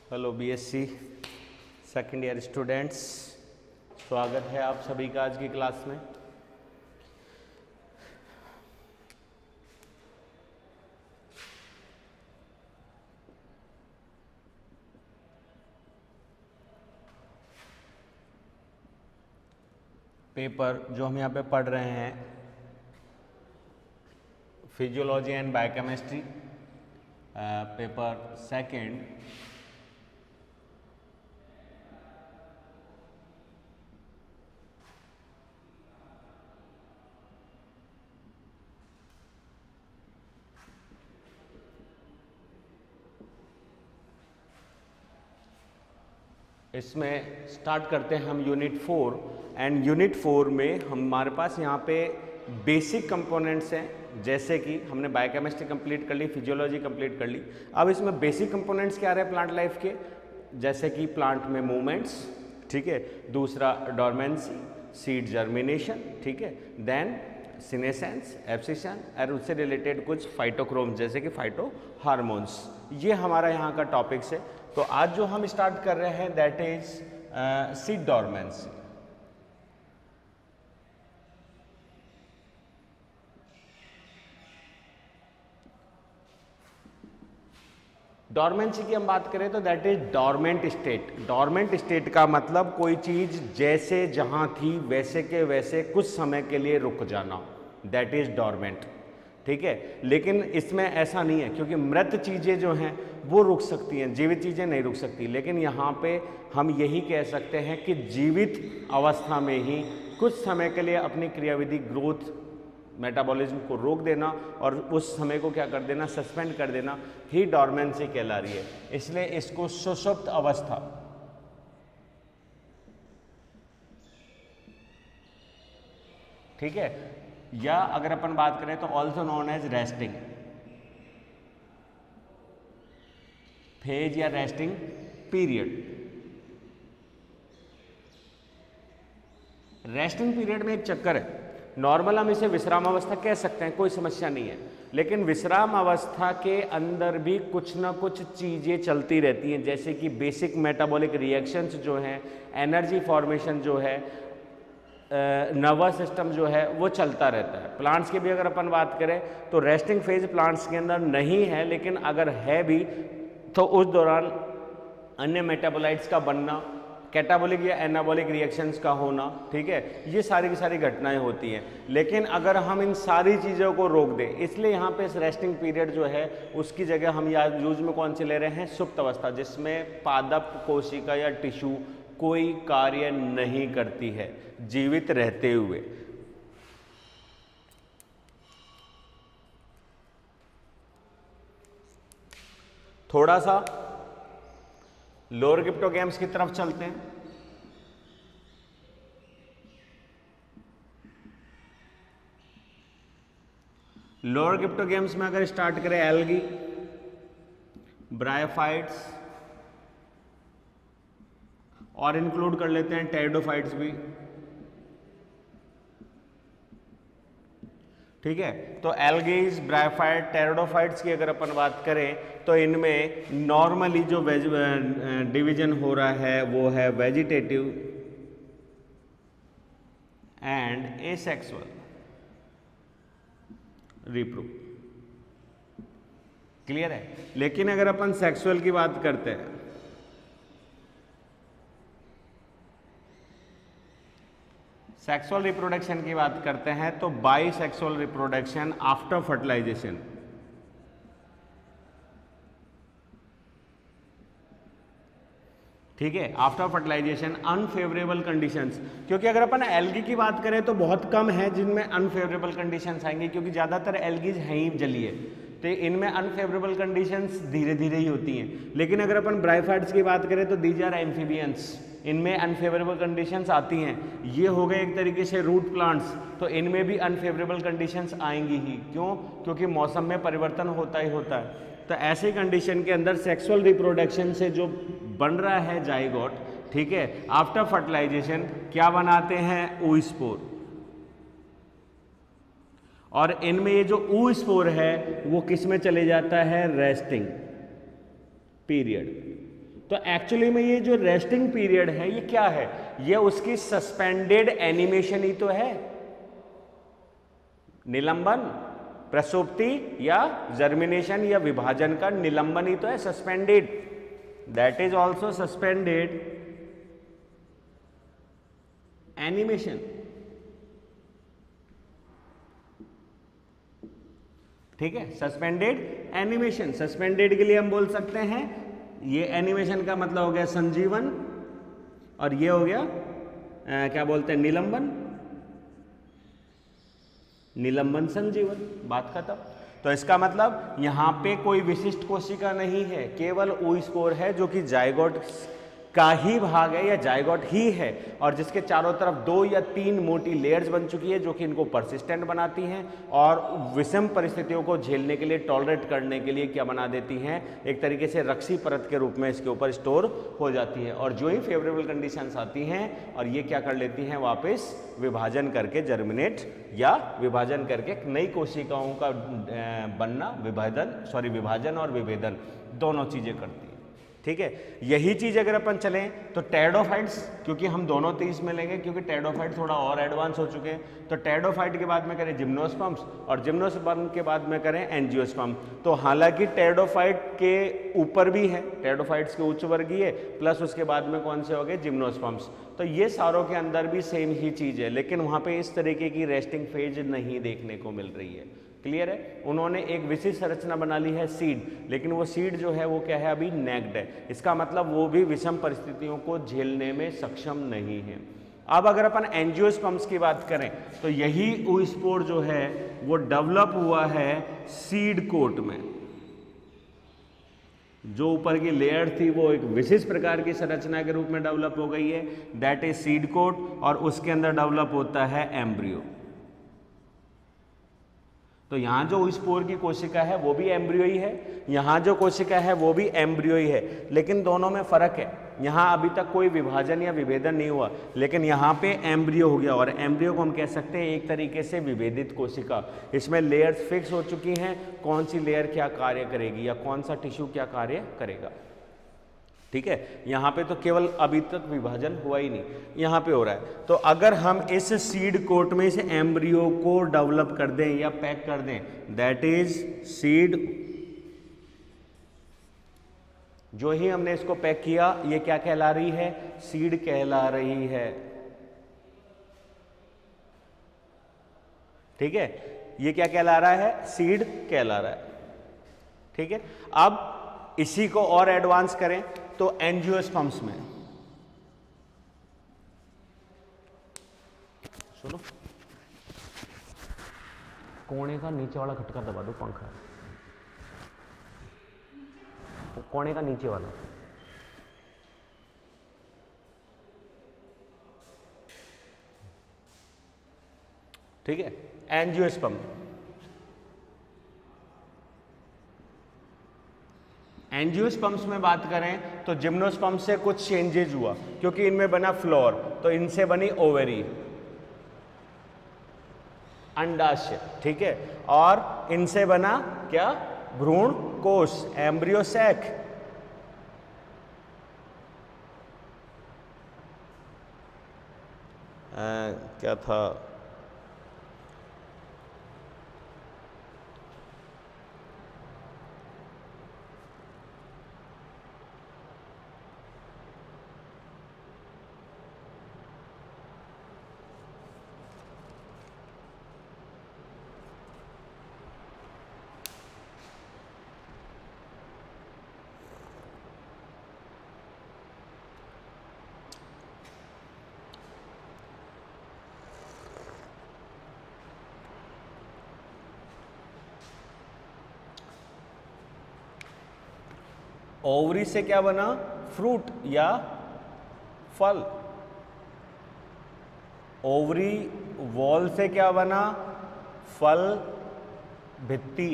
Hello BSc second year students, स्वागत है आप सभी का आज की क्लास में। पेपर जो हम यहाँ पे पढ़ रहे हैं physiology and biochemistry, paper second. इसमें स्टार्ट करते हैं हम यूनिट 4 एंड यूनिट 4 में हमारे पास यहाँ पे बेसिक कंपोनेंट्स हैं, जैसे कि हमने बायोकेमिस्ट्री कंप्लीट कर ली, फिजियोलॉजी कंप्लीट कर ली। अब इसमें बेसिक कंपोनेंट्स क्या रहे प्लांट लाइफ के, जैसे कि प्लांट में मूवमेंट्स, ठीक है, दूसरा डोरमेंसी, सीड जर्मिनेशन, ठीक है, देन सीनेसेंस, एब्सिशन और उससे रिलेटेड कुछ फाइटोक्रोम जैसे कि फाइटो हार्मोन्स, ये हमारा यहाँ का टॉपिक्स है। तो आज जो हम स्टार्ट कर रहे हैं that is seed dormancy. Dormancy की हम बात करें तो that is dormant state. Dormant state का मतलब कोई चीज जैसे जहां थी वैसे के वैसे कुछ समय के लिए रुक जाना, दैट इज डोरमेंट, ठीक है। लेकिन इसमें ऐसा नहीं है, क्योंकि मृत चीजें जो हैं वो रुक सकती हैं, जीवित चीजें नहीं रुक सकती। लेकिन यहाँ पे हम यही कह सकते हैं कि जीवित अवस्था में ही कुछ समय के लिए अपनी क्रियाविधि ग्रोथ मेटाबॉलिज्म को रोक देना और उस समय को क्या कर देना, सस्पेंड कर देना, ही डोरमेंसी कहला रही है। इसलिए इसको सुषुप्त अवस्था, ठीक है, या अगर अपन बात करें तो also known as resting phase या रेस्टिंग पीरियड। रेस्टिंग पीरियड में एक चक्कर है, नॉर्मल हम इसे विश्राम अवस्था कह सकते हैं, कोई समस्या नहीं है। लेकिन विश्राम अवस्था के अंदर भी कुछ ना कुछ चीज़ें चलती रहती हैं, जैसे कि बेसिक मेटाबॉलिक रिएक्शंस जो हैं, एनर्जी फॉर्मेशन जो है, नर्वस सिस्टम जो है वो चलता रहता है। प्लांट्स की भी अगर अपन बात करें तो रेस्टिंग फेज प्लांट्स के अंदर नहीं है, लेकिन अगर है भी तो उस दौरान अन्य मेटाबोलाइट्स का बनना, कैटाबॉलिक या एनाबॉलिक रिएक्शंस का होना, ठीक है, ये सारी की सारी घटनाएं होती हैं। लेकिन अगर हम इन सारी चीज़ों को रोक दें, इसलिए यहाँ पे इस रेस्टिंग पीरियड जो है उसकी जगह हम यूज में कौन से ले रहे हैं, सुप्त अवस्था, जिसमें पादप कोशिका या टिश्यू कोई कार्य नहीं करती है जीवित रहते हुए। थोड़ा सा लोअर गिप्टोगैम्स की तरफ चलते हैं। लोअर गिप्टोगैम्स में अगर स्टार्ट करें, एल्गी, ब्रायोफाइट्स और इंक्लूड कर लेते हैं टेरिडोफाइट्स भी, ठीक है। तो एल्गीज, ब्रायोफाइट, टेरिडोफाइट्स की अगर अपन बात करें तो इनमें नॉर्मली जो डिवीजन हो रहा है वो है वेजिटेटिव एंड एसेक्सुअल रिप्रो, क्लियर है। लेकिन अगर अपन सेक्सुअल की बात करते हैं, सेक्सुअल रिप्रोडक्शन की बात करते हैं तो बाईसेक्सुअल रिप्रोडक्शन आफ्टर फर्टिलाइजेशन, ठीक है, आफ्टर फर्टिलाइजेशन अनफेवरेबल कंडीशंस। क्योंकि अगर अपन एल्गी की बात करें तो बहुत कम है जिनमें अनफेवरेबल कंडीशंस आएंगी, क्योंकि ज़्यादातर एल्गीज हैं ही जलीय, तो इनमें अनफेवरेबल कंडीशंस धीरे धीरे ही होती हैं। लेकिन अगर अपन ब्रायोफाइट्स की बात करें तो दीज आर एम्फीबियंस, इनमें अनफेवरेबल कंडीशंस आती हैं। ये हो गए एक तरीके से रूट प्लांट्स, तो इनमें भी अनफेवरेबल कंडीशंस आएंगी ही। क्यों? क्योंकि मौसम में परिवर्तन होता ही होता है। तो ऐसी कंडीशन के अंदर सेक्सुअल रिप्रोडक्शन से जो बन रहा है जाइगोट, ठीक है, आफ्टर फर्टिलाइजेशन क्या बनाते हैं, oospore, और इनमें ये जो oospore है वो किस में चले जाता है, रेस्टिंग पीरियड, तो एक्चुअली में ये जो रेस्टिंग पीरियड है ये क्या है, ये उसकी सस्पेंडेड एनिमेशन ही तो है। निलंबन, प्रसुप्ति या जर्मिनेशन या विभाजन का निलंबन ही तो है, suspended. That is also suspended animation. ठीक है, सस्पेंडेड एनिमेशन। सस्पेंडेड के लिए हम बोल सकते हैं ये एनिमेशन का मतलब हो गया संजीवन, और ये हो गया क्या बोलते हैं, निलंबन। निलंबन संजीवन, बात खत्म। तो इसका मतलब यहां पे कोई विशिष्ट कोशिका नहीं है, केवल oospore है जो कि जाइगोट का ही भाग है या जाइगोट ही है, और जिसके चारों तरफ 2 या 3 मोटी लेयर्स बन चुकी है जो कि इनको परसिस्टेंट बनाती हैं और विषम परिस्थितियों को झेलने के लिए, टॉलरेट करने के लिए क्या बना देती हैं, एक तरीके से रक्षी परत के रूप में इसके ऊपर स्टोर हो जाती है। और जो ही फेवरेबल कंडीशंस आती हैं और ये क्या कर लेती हैं, वापस विभाजन करके जर्मिनेट या विभाजन करके नई कोशिकाओं का बनना, विभाजन और विभेदन दोनों चीजें करती हैं। ठीक है, यही चीज अगर अपन चलें तो टेरिडोफाइट्स, क्योंकि हम दोनों 30 में लेंगे क्योंकि टेरिडोफाइट थोड़ा और एडवांस हो चुके हैं, तो टेरिडोफाइट के बाद में करें जिम्नोस्पर्म्स और जिम्नोस्पर्म के बाद में करें एंजियोस्पर्म। तो हालांकि टेरिडोफाइट के ऊपर भी है, टेरिडोफाइट्स के उच्च वर्गीय प्लस उसके बाद में कौन से हो गए, जिम्नोस्पर्म्स। तो ये सारों के अंदर भी सेम ही चीज है, लेकिन वहां पे इस तरीके की रेस्टिंग फेज नहीं देखने को मिल रही है। क्लियर है, उन्होंने एक विशिष्ट संरचना बना ली है सीड, लेकिन वो सीड जो है वो क्या है, अभी नेक्ड है। इसका मतलब वो भी विषम परिस्थितियों को झेलने में सक्षम नहीं है। अब अगर अपन एंजियोस्पर्म्स की बात करें तो यही oospore जो है वो डेवलप हुआ है सीड कोट में। जो ऊपर की लेयर थी वो एक विशिष्ट प्रकार की संरचना के रूप में डेवलप हो गई है, दैट इज सीड कोट, और उसके अंदर डेवलप होता है एम्ब्रियो। तो यहां जो oospore की कोशिका है वो भी एम्ब्रियो ही है, यहां जो कोशिका है वो भी एम्ब्रियो ही है, लेकिन दोनों में फर्क है। यहां अभी तक कोई विभाजन या विभेदन नहीं हुआ, लेकिन यहां पे एम्ब्रियो हो गया, और एम्ब्रियो को हम कह सकते हैं एक तरीके से विभेदित कोशिका। इसमें लेयर्स फिक्स हो चुकी हैं, कौन सी लेयर क्या कार्य करेगी या कौन सा टिश्यू क्या कार्य करेगा। ठीक है, यहां पे तो केवल अभी तक विभाजन हुआ ही नहीं, यहां पे हो रहा है। तो अगर हम इस सीड कोट में इस एम्ब्रियो को डेवलप कर दें या पैक कर दें, दैट इज सीड। जो ही हमने इसको पैक किया, ये क्या कहला रही है, सीड कहला रही है। ठीक है, ये क्या कहला रहा है, सीड कहला रहा है। ठीक है, अब इसी को और एडवांस करें तो एंजियोस्पर्म्स में सुनो, कोने का नीचे वाला खटका दबा दो, पंखा कोने का नीचे वाला। ठीक है, एंजियोस्पर्म। एंजियोस्पर्म्स में बात करें तो जिम्नोस्पर्म से कुछ चेंजेज हुआ, क्योंकि इनमें बना फ्लोर, तो इनसे बनी ओवेरी, अंडाशय। ठीक है, और इनसे बना क्या, भ्रूण कोश, एम्ब्रियो सैक। क्या था, ओवरी से क्या बना, फ्रूट या फल। ओवरी वॉल से क्या बना, फल, भित्ति,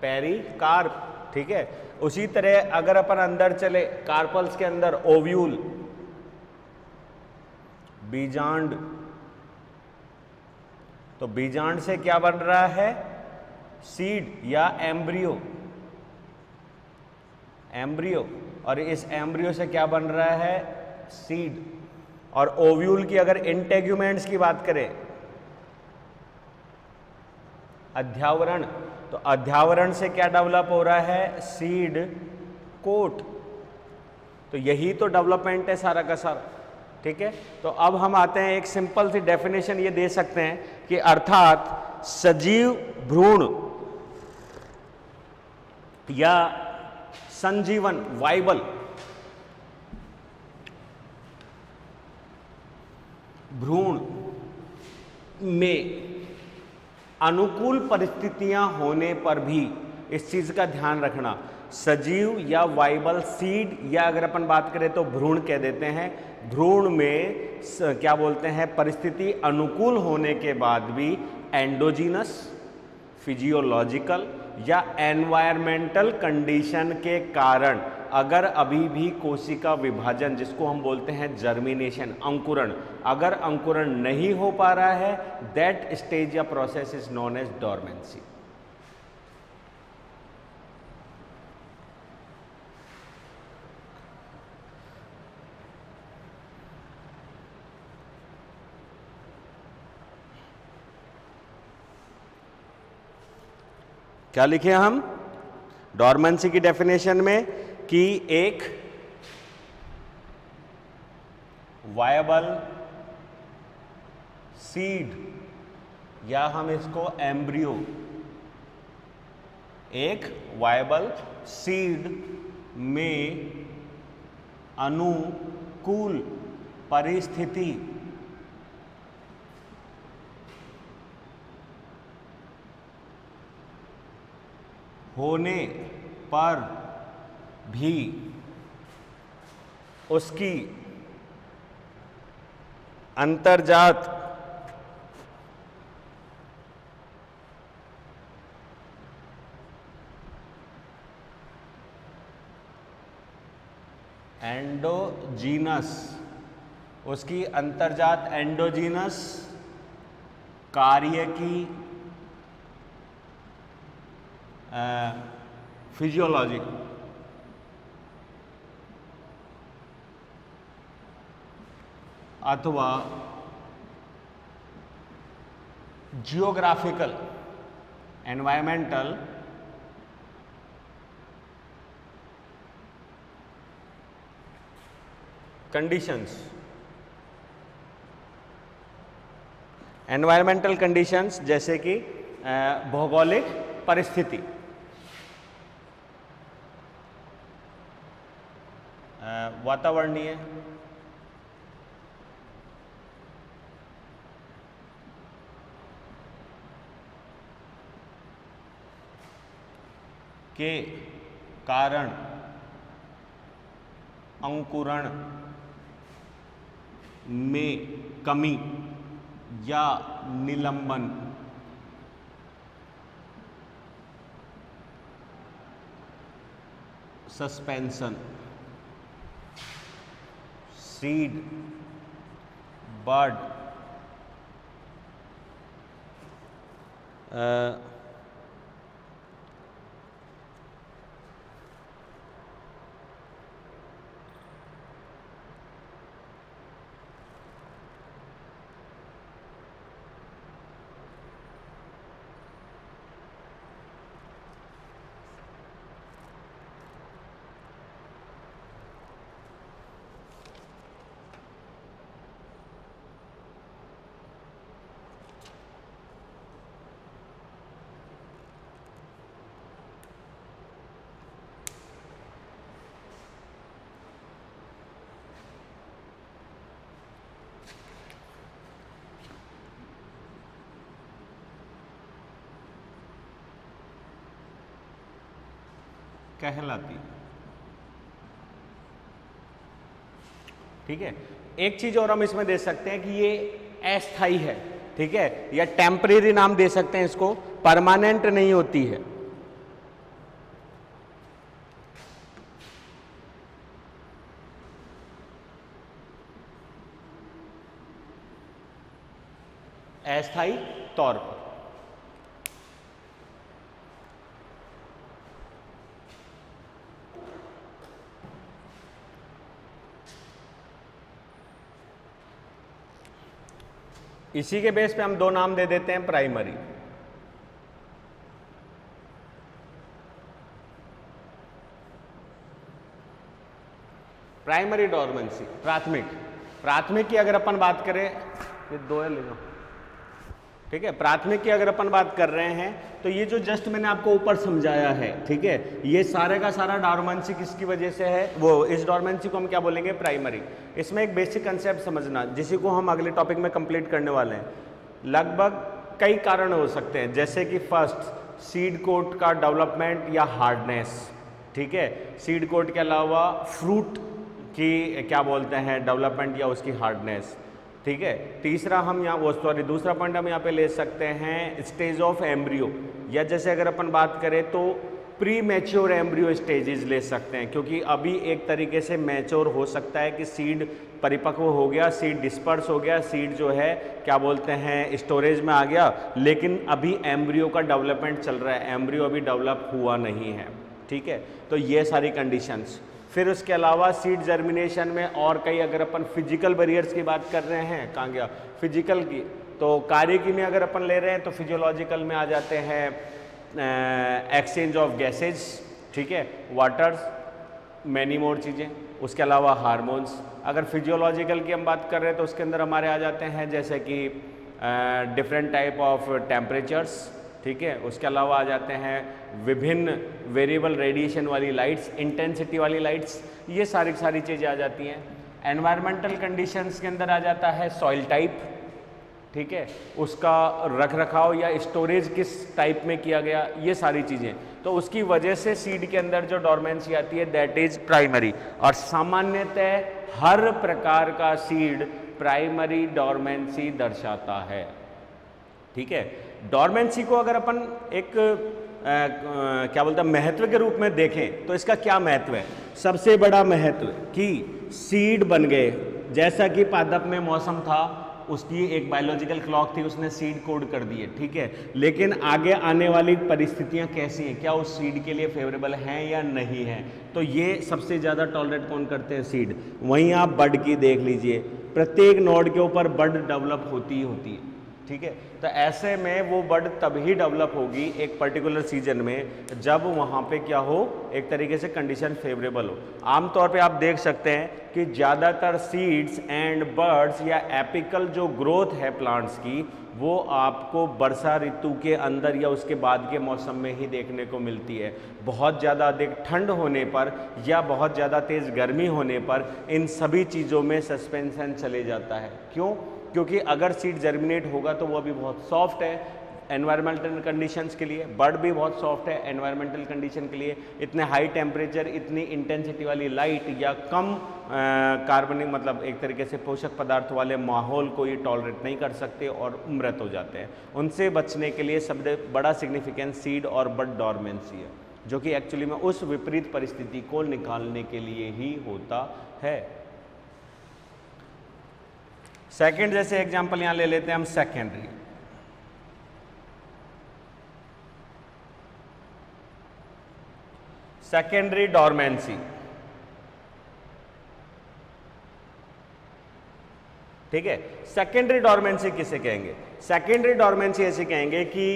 पेरिकार्प। ठीक है, उसी तरह अगर अपन अंदर चले कार्पल्स के अंदर, ओव्यूल, बीजांड। तो बीजांड से क्या बन रहा है, सीड या एम्ब्रियो। एम्ब्रियो और इस एम्ब्रियो से क्या बन रहा है, सीड। और ओव्यूल की अगर इंटेग्यूमेंट्स की बात करें, अध्यावरण, तो अध्यावरण से क्या डेवलप हो रहा है, सीड कोट। तो यही तो डेवलपमेंट है सारा का सारा, ठीक है। तो अब हम आते हैं, एक सिंपल सी डेफिनेशन ये दे सकते हैं कि अर्थात सजीव भ्रूण या संजीवन वाइबल भ्रूण में अनुकूल परिस्थितियां होने पर भी, इस चीज का ध्यान रखना, सजीव या वाइबल सीड, या अगर अपन बात करें तो भ्रूण कह देते हैं, भ्रूण में क्या बोलते हैं, परिस्थिति अनुकूल होने के बाद भी एंडोजीनस, फिजियोलॉजिकल या एनवायरमेंटल कंडीशन के कारण अगर अभी भी कोशिका विभाजन, जिसको हम बोलते हैं जर्मिनेशन, अंकुरण, अगर अंकुरण नहीं हो पा रहा है, दैट स्टेज या process is known as dormancy. क्या लिखे हम डॉर्मेंसी की डेफिनेशन में, कि एक वायबल सीड, या हम इसको एम्ब्रियो, एक वायबल सीड में अनुकूल परिस्थिति होने पर भी उसकी अंतर्जात एंडोजीनस, उसकी अंतर्जात एंडोजीनस कार्य की फिजियोलॉजी अथवा geographical environmental conditions, environmental conditions जैसे कि भौगोलिक परिस्थिति, वातावरणीय, के कारण अंकुरण में कमी या निलंबन, सस्पेंशन, सीड बर्ड कहलाती। ठीक है, एक चीज और हम इसमें दे सकते हैं कि ये अस्थाई है, ठीक है, या टेम्परेरी नाम दे सकते हैं इसको, परमानेंट नहीं होती है। अस्थाई तौर पर इसी के बेस पे हम दो नाम दे देते हैं प्राइमरी। प्राइमरी डोरमेंसी, प्राथमिक की अगर अपन बात करें, ये दो है ले लो, ठीक है। प्राथमिक की अगर अपन बात कर रहे हैं तो ये जो जस्ट मैंने आपको ऊपर समझाया है, ठीक है, ये सारे का सारा डोरमेंसी किसकी वजह से है, वो इस डोरमेंसी को हम क्या बोलेंगे, प्राइमरी। इसमें एक बेसिक कंसेप्ट समझना, जिसी को हम अगले टॉपिक में कंप्लीट करने वाले हैं। लगभग कई कारण हो सकते हैं, जैसे कि फर्स्ट सीड कोट का डेवलपमेंट या हार्डनेस, ठीक है। सीड कोट के अलावा फ्रूट की क्या बोलते हैं डेवलपमेंट या उसकी हार्डनेस, ठीक है। तीसरा हम यहाँ दूसरा पॉइंट हम यहाँ पे ले सकते हैं स्टेज ऑफ एम्ब्रियो, या जैसे अगर अपन बात करें तो प्री मैच्योर एम्ब्रियो स्टेजेस ले सकते हैं, क्योंकि अभी एक तरीके से मैच्योर हो सकता है कि सीड परिपक्व हो गया, सीड डिस्पर्स हो गया, सीड जो है क्या बोलते हैं स्टोरेज में आ गया, लेकिन अभी एम्ब्रियो का डेवलपमेंट चल रहा है, एम्ब्रियो अभी डेवलप हुआ नहीं है, ठीक है। तो ये सारी कंडीशंस। फिर उसके अलावा सीड जर्मिनेशन में और कई, अगर अपन फिजिकल बैरियर्स की बात कर रहे हैं, कहाँ गया फिजिकल की, तो कार्यकी में अगर अपन ले रहे हैं तो फिजियोलॉजिकल में आ जाते हैं एक्सचेंज ऑफ गैसेज, ठीक है, वाटर्स, मैनी मोर चीज़ें। उसके अलावा हार्मोन्स। अगर फिजियोलॉजिकल की हम बात कर रहे हैं तो उसके अंदर हमारे आ जाते हैं जैसे कि डिफरेंट टाइप ऑफ टेम्परेचर्स, ठीक है। उसके अलावा आ जाते हैं विभिन्न वेरिएबल रेडिएशन वाली लाइट्स, इंटेंसिटी वाली लाइट्स, ये सारी चीज़ें आ जाती हैं। एनवायरमेंटल कंडीशंस के अंदर आ जाता है सॉइल टाइप, ठीक है, उसका रख रखाव या स्टोरेज किस टाइप में किया गया, ये सारी चीज़ें। तो उसकी वजह से सीड के अंदर जो डोरमेंसी आती है दैट इज प्राइमरी। और सामान्यतः हर प्रकार का सीड प्राइमरी डोरमेंसी दर्शाता है, ठीक है। डोरमेंसी को अगर अपन एक क्या बोलते हैं महत्व के रूप में देखें तो इसका क्या महत्व है, सबसे बड़ा महत्व कि सीड बन गए, जैसा कि पादप में मौसम था, उसकी एक बायोलॉजिकल क्लॉक थी, उसने सीड कोड कर दिए, ठीक है। लेकिन आगे आने वाली परिस्थितियां कैसी हैं, क्या उस सीड के लिए फेवरेबल हैं या नहीं है, तो ये सबसे ज़्यादा टॉलरेट कौन करते हैं, सीड। वहीं आप बड की देख लीजिए, प्रत्येक नोड के ऊपर बड डेवलप होती ही होती है, ठीक है। तो ऐसे में वो बड तभी डेवलप होगी एक पर्टिकुलर सीजन में जब वहाँ पे क्या हो, एक तरीके से कंडीशन फेवरेबल हो। आमतौर पे आप देख सकते हैं कि ज़्यादातर सीड्स एंड बर्ड्स या एपिकल जो ग्रोथ है प्लांट्स की, वो आपको वर्षा ऋतु के अंदर या उसके बाद के मौसम में ही देखने को मिलती है। बहुत ज़्यादा अधिक ठंड होने पर या बहुत ज़्यादा तेज़ गर्मी होने पर इन सभी चीज़ों में सस्पेंशन चले जाता है। क्यों? क्योंकि अगर सीड जर्मिनेट होगा तो वो अभी बहुत सॉफ्ट है एनवायरमेंटल कंडीशंस के लिए, बर्ड भी बहुत सॉफ्ट है एनवायरमेंटल कंडीशन के लिए। इतने हाई टेम्परेचर, इतनी इंटेंसिटी वाली लाइट या कम कार्बनिक मतलब एक तरीके से पोषक पदार्थ वाले माहौल को ये टॉलरेट नहीं कर सकते और मृत हो जाते हैं। उनसे बचने के लिए सबसे बड़ा सिग्निफिकेंस सीड और बड डोरमेंसी है, जो कि एक्चुअली में उस विपरीत परिस्थिति को निकालने के लिए ही होता है। सेकेंड जैसे एग्जाम्पल यहां ले लेते हैं हम सेकेंडरी। सेकेंडरी डोरमेंसी, ठीक है। सेकेंडरी डोरमेंसी किसे कहेंगे? सेकेंडरी डोरमेंसी ऐसे कहेंगे कि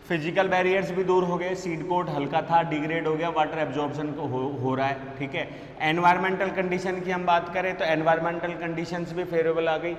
फिजिकल बैरियर्स भी दूर हो गए, सीड कोट हल्का था, डिग्रेड हो गया, वाटर एब्जॉर्प्शन को हो रहा है, ठीक है। एनवायरमेंटल कंडीशन की हम बात करें तो एनवायरमेंटल कंडीशंस भी फेवरेबल आ गई,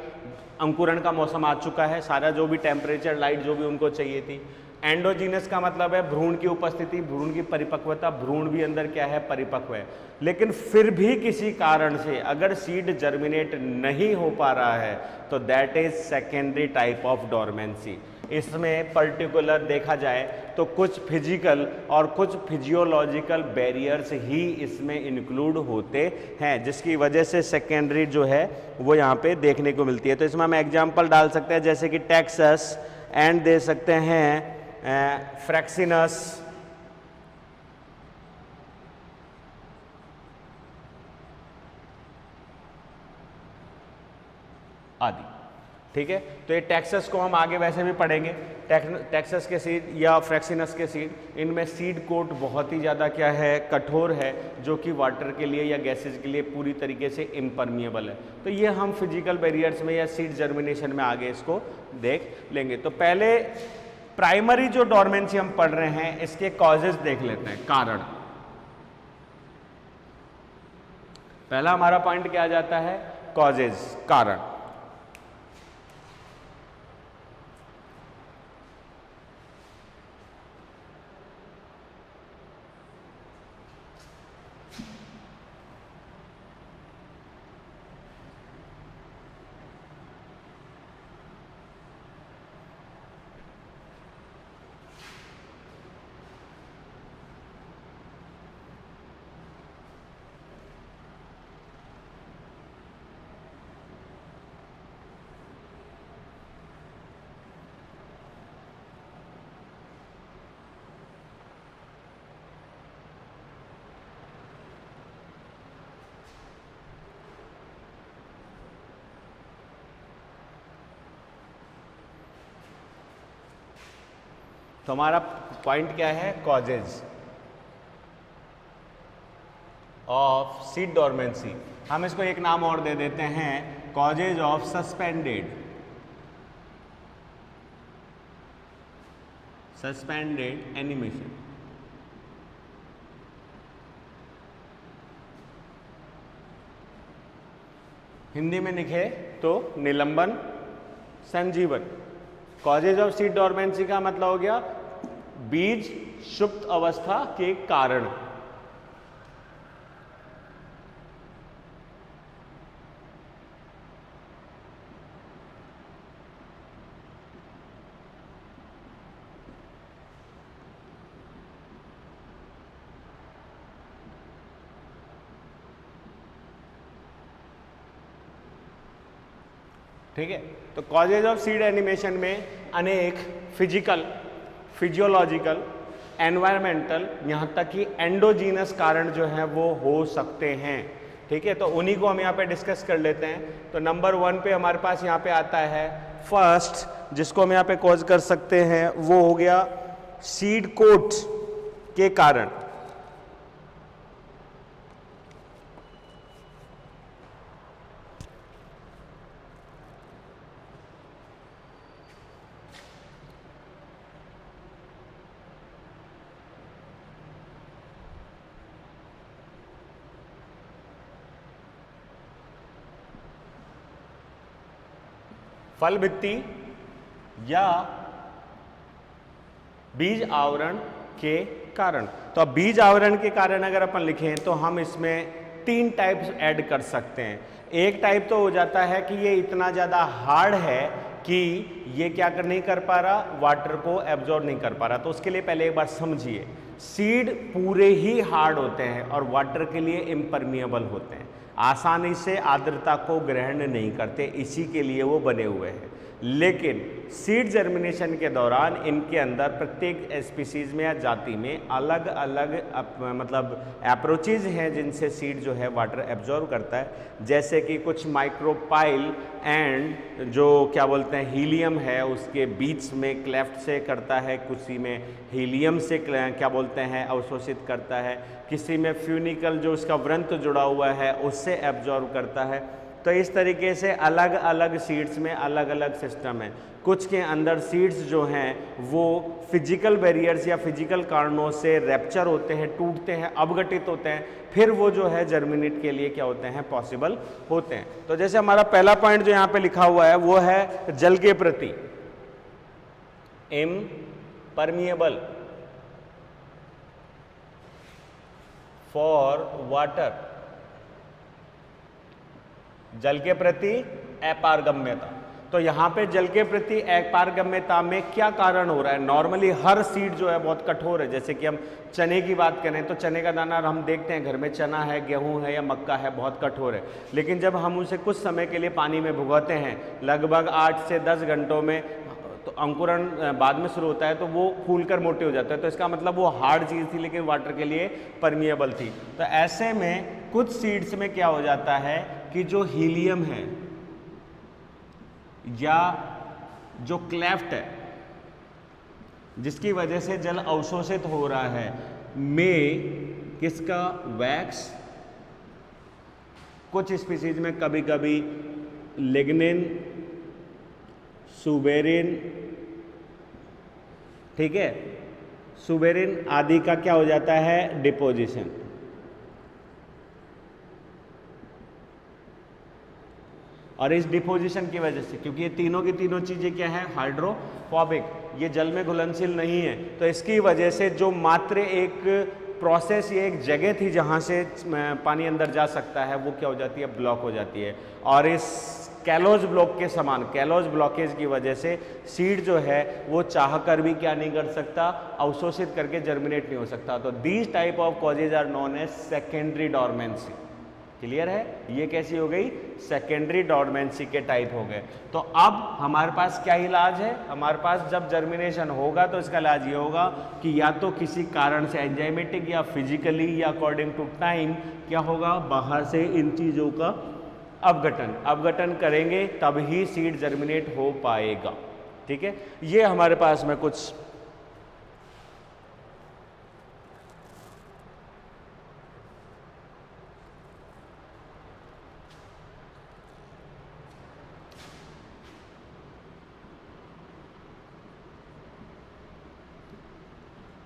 अंकुरण का मौसम आ चुका है, सारा जो भी टेम्परेचर लाइट जो भी उनको चाहिए थी। एंडोजीनस का मतलब है भ्रूण की उपस्थिति, भ्रूण की परिपक्वता, भ्रूण भी अंदर क्या है, परिपक्व है। लेकिन फिर भी किसी कारण से अगर सीड जर्मिनेट नहीं हो पा रहा है तो that is secondary type of dormancy. इसमें पर्टिकुलर देखा जाए तो कुछ फिजिकल और कुछ फिजियोलॉजिकल बैरियर्स ही इसमें इंक्लूड होते हैं, जिसकी वजह से सेकेंडरी जो है वो यहाँ पे देखने को मिलती है। तो इसमें हम एग्जांपल डाल सकते हैं जैसे कि टेक्सस एंड दे सकते हैं फ्रैक्सिनस, आदि। ठीक है। तो ये टेक्सस को हम आगे वैसे भी पढ़ेंगे, टेक्सस के सीड या फ्रैक्सिनस के सीड, इनमें सीड कोट बहुत ही ज़्यादा क्या है, कठोर है, जो कि वाटर के लिए या गैसेज के लिए पूरी तरीके से इम्परमिएबल है। तो ये हम फिजिकल बैरियर्स में या सीड जर्मिनेशन में आगे इसको देख लेंगे। तो पहले प्राइमरी जो डोरमेंसी हम पढ़ रहे हैं इसके कॉजेज देख लेते हैं, कारण। पहला हमारा पॉइंट क्या आ जाता है, कॉजेज, कारण। तो हमारा पॉइंट क्या है, कॉजेज ऑफ सीड डोरमेंसी। हम इसको एक नाम और दे देते हैं, causes of suspended animation. Hindi में लिखे तो निलंबन, संजीवन। कॉजेज ऑफ सीड डोरमेंसी का मतलब हो गया बीज सुप्त अवस्था के कारण। ठीक है। तो कॉजेज ऑफ सीड एनिमेशन में अनेक फिजिकल, फिजियोलॉजिकल, एनवायरमेंटल, यहाँ तक कि एंडोजीनस कारण जो है वो हो सकते हैं। ठीक है, तो उन्हीं को हम यहाँ पे डिस्कस कर लेते हैं। तो नंबर 1 पे हमारे पास यहाँ पे आता है फर्स्ट, जिसको हम यहाँ पे कॉज कर सकते हैं, वो हो गया सीड कोट के कारण। फल भित्ति या बीज आवरण के कारण। तो अब बीज आवरण के कारण अगर अपन लिखें तो हम इसमें 3 टाइप्स ऐड कर सकते हैं। एक टाइप तो हो जाता है कि ये इतना ज़्यादा हार्ड है कि ये क्या नहीं कर पा रहा, वाटर को एब्जॉर्ब नहीं कर पा रहा। तो उसके लिए पहले एक बार समझिए, सीड पूरे ही हार्ड होते हैं और वाटर के लिए इम्परमिएबल होते हैं, आसानी से आर्द्रता को ग्रहण नहीं करते, इसी के लिए वो बने हुए हैं। लेकिन सीड जर्मिनेशन के दौरान इनके अंदर प्रत्येक स्पीसीज में या जाति में अलग अलग मतलब अप्रोचेज हैं जिनसे सीड जो है वाटर एब्जॉर्ब करता है। जैसे कि कुछ माइक्रोपाइल एंड जो क्या बोलते हैं हीलियम है उसके बीच में क्लेफ्ट से करता है, किसी में हीलियम से क्या बोलते हैं अवशोषित करता है, किसी में फ्यूनिकल जो उसका व्रंत जुड़ा हुआ है उससे एब्जॉर्ब करता है। तो इस तरीके से अलग अलग सीड्स में अलग अलग सिस्टम है। कुछ के अंदर सीड्स जो हैं वो फिजिकल बैरियर्स या फिजिकल कारणों से रैप्चर होते हैं, टूटते हैं, अपघटित होते हैं, फिर वो जो है जर्मिनेट के लिए क्या होते हैं, पॉसिबल होते हैं। तो जैसे हमारा पहला पॉइंट जो यहाँ पे लिखा हुआ है वो है जल के प्रति इम्परमिएबल फॉर वाटर, जल के प्रति अपारगम्यता। तो यहाँ पे जल के प्रति अपारगम्यता में क्या कारण हो रहा है? नॉर्मली हर सीड जो है बहुत कठोर है। जैसे कि हम चने की बात करें तो चने का दाना हम देखते हैं घर में चना है, गेहूं है या मक्का है, बहुत कठोर है। लेकिन जब हम उसे कुछ समय के लिए पानी में भिगोते हैं, लगभग 8 से 10 घंटों में, तो अंकुरण बाद में शुरू होता है, तो वो फूलकर मोटे हो जाते हैं। तो इसका मतलब वो हार्ड चीज़ थी लेकिन वाटर के लिए परमिएबल थी। तो ऐसे में कुछ सीड्स में क्या हो जाता है कि जो हीलियम है या जो क्लेफ्ट है जिसकी वजह से जल अवशोषित हो रहा है, में किसका, वैक्स, कुछ स्पीसीज में कभी कभी लिग्निन, सुबेरिन, ठीक है, सुबेरिन आदि का क्या हो जाता है, डिपोजिशन। और इस डिपोजिशन की वजह से, क्योंकि ये तीनों की तीनों चीजें क्या है, हाइड्रोफोबिक, ये जल में घुलनशील नहीं है, तो इसकी वजह से जो मात्र एक प्रोसेस, ये एक जगह थी जहाँ से पानी अंदर जा सकता है, वो क्या हो जाती है, ब्लॉक हो जाती है। और इस कैलोज ब्लॉक के समान, कैलोज ब्लॉकेज की वजह से सीड जो है वो चाह कर भी क्या नहीं कर सकता, अवशोषित करके जर्मिनेट नहीं हो सकता। तो these type of causes are known as secondary dormancy. Clear है, ये कैसी हो गई, सेकेंडरी डॉर्मेंसी के टाइप हो गए। तो अब हमारे पास क्या इलाज है, हमारे पास जब जर्मिनेशन होगा तो इसका इलाज ये होगा कि या तो किसी कारण से एंजाइमेटिक या फिजिकली या अकॉर्डिंग टू टाइम क्या होगा, बाहर से इन चीज़ों का अपघटन करेंगे तब ही सीड जर्मिनेट हो पाएगा। ठीक है, ये हमारे पास में कुछ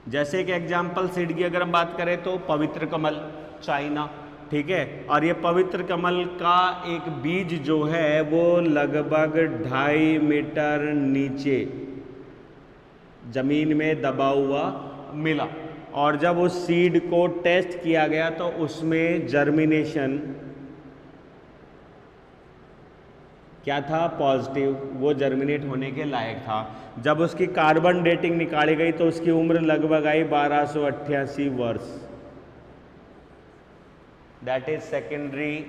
जैसे एक एग्जाम्पल सीड की अगर हम बात करें तो पवित्र कमल, चाइना, ठीक है, और ये पवित्र कमल का एक बीज जो है वो लगभग 2.5 मीटर नीचे जमीन में दबा हुआ मिला, और जब उस सीड को टेस्ट किया गया तो उसमें जर्मिनेशन क्या था, पॉजिटिव, वो जर्मिनेट होने के लायक था। जब उसकी कार्बन डेटिंग निकाली गई तो उसकी उम्र लगभग आई 1288 वर्ष। That is secondary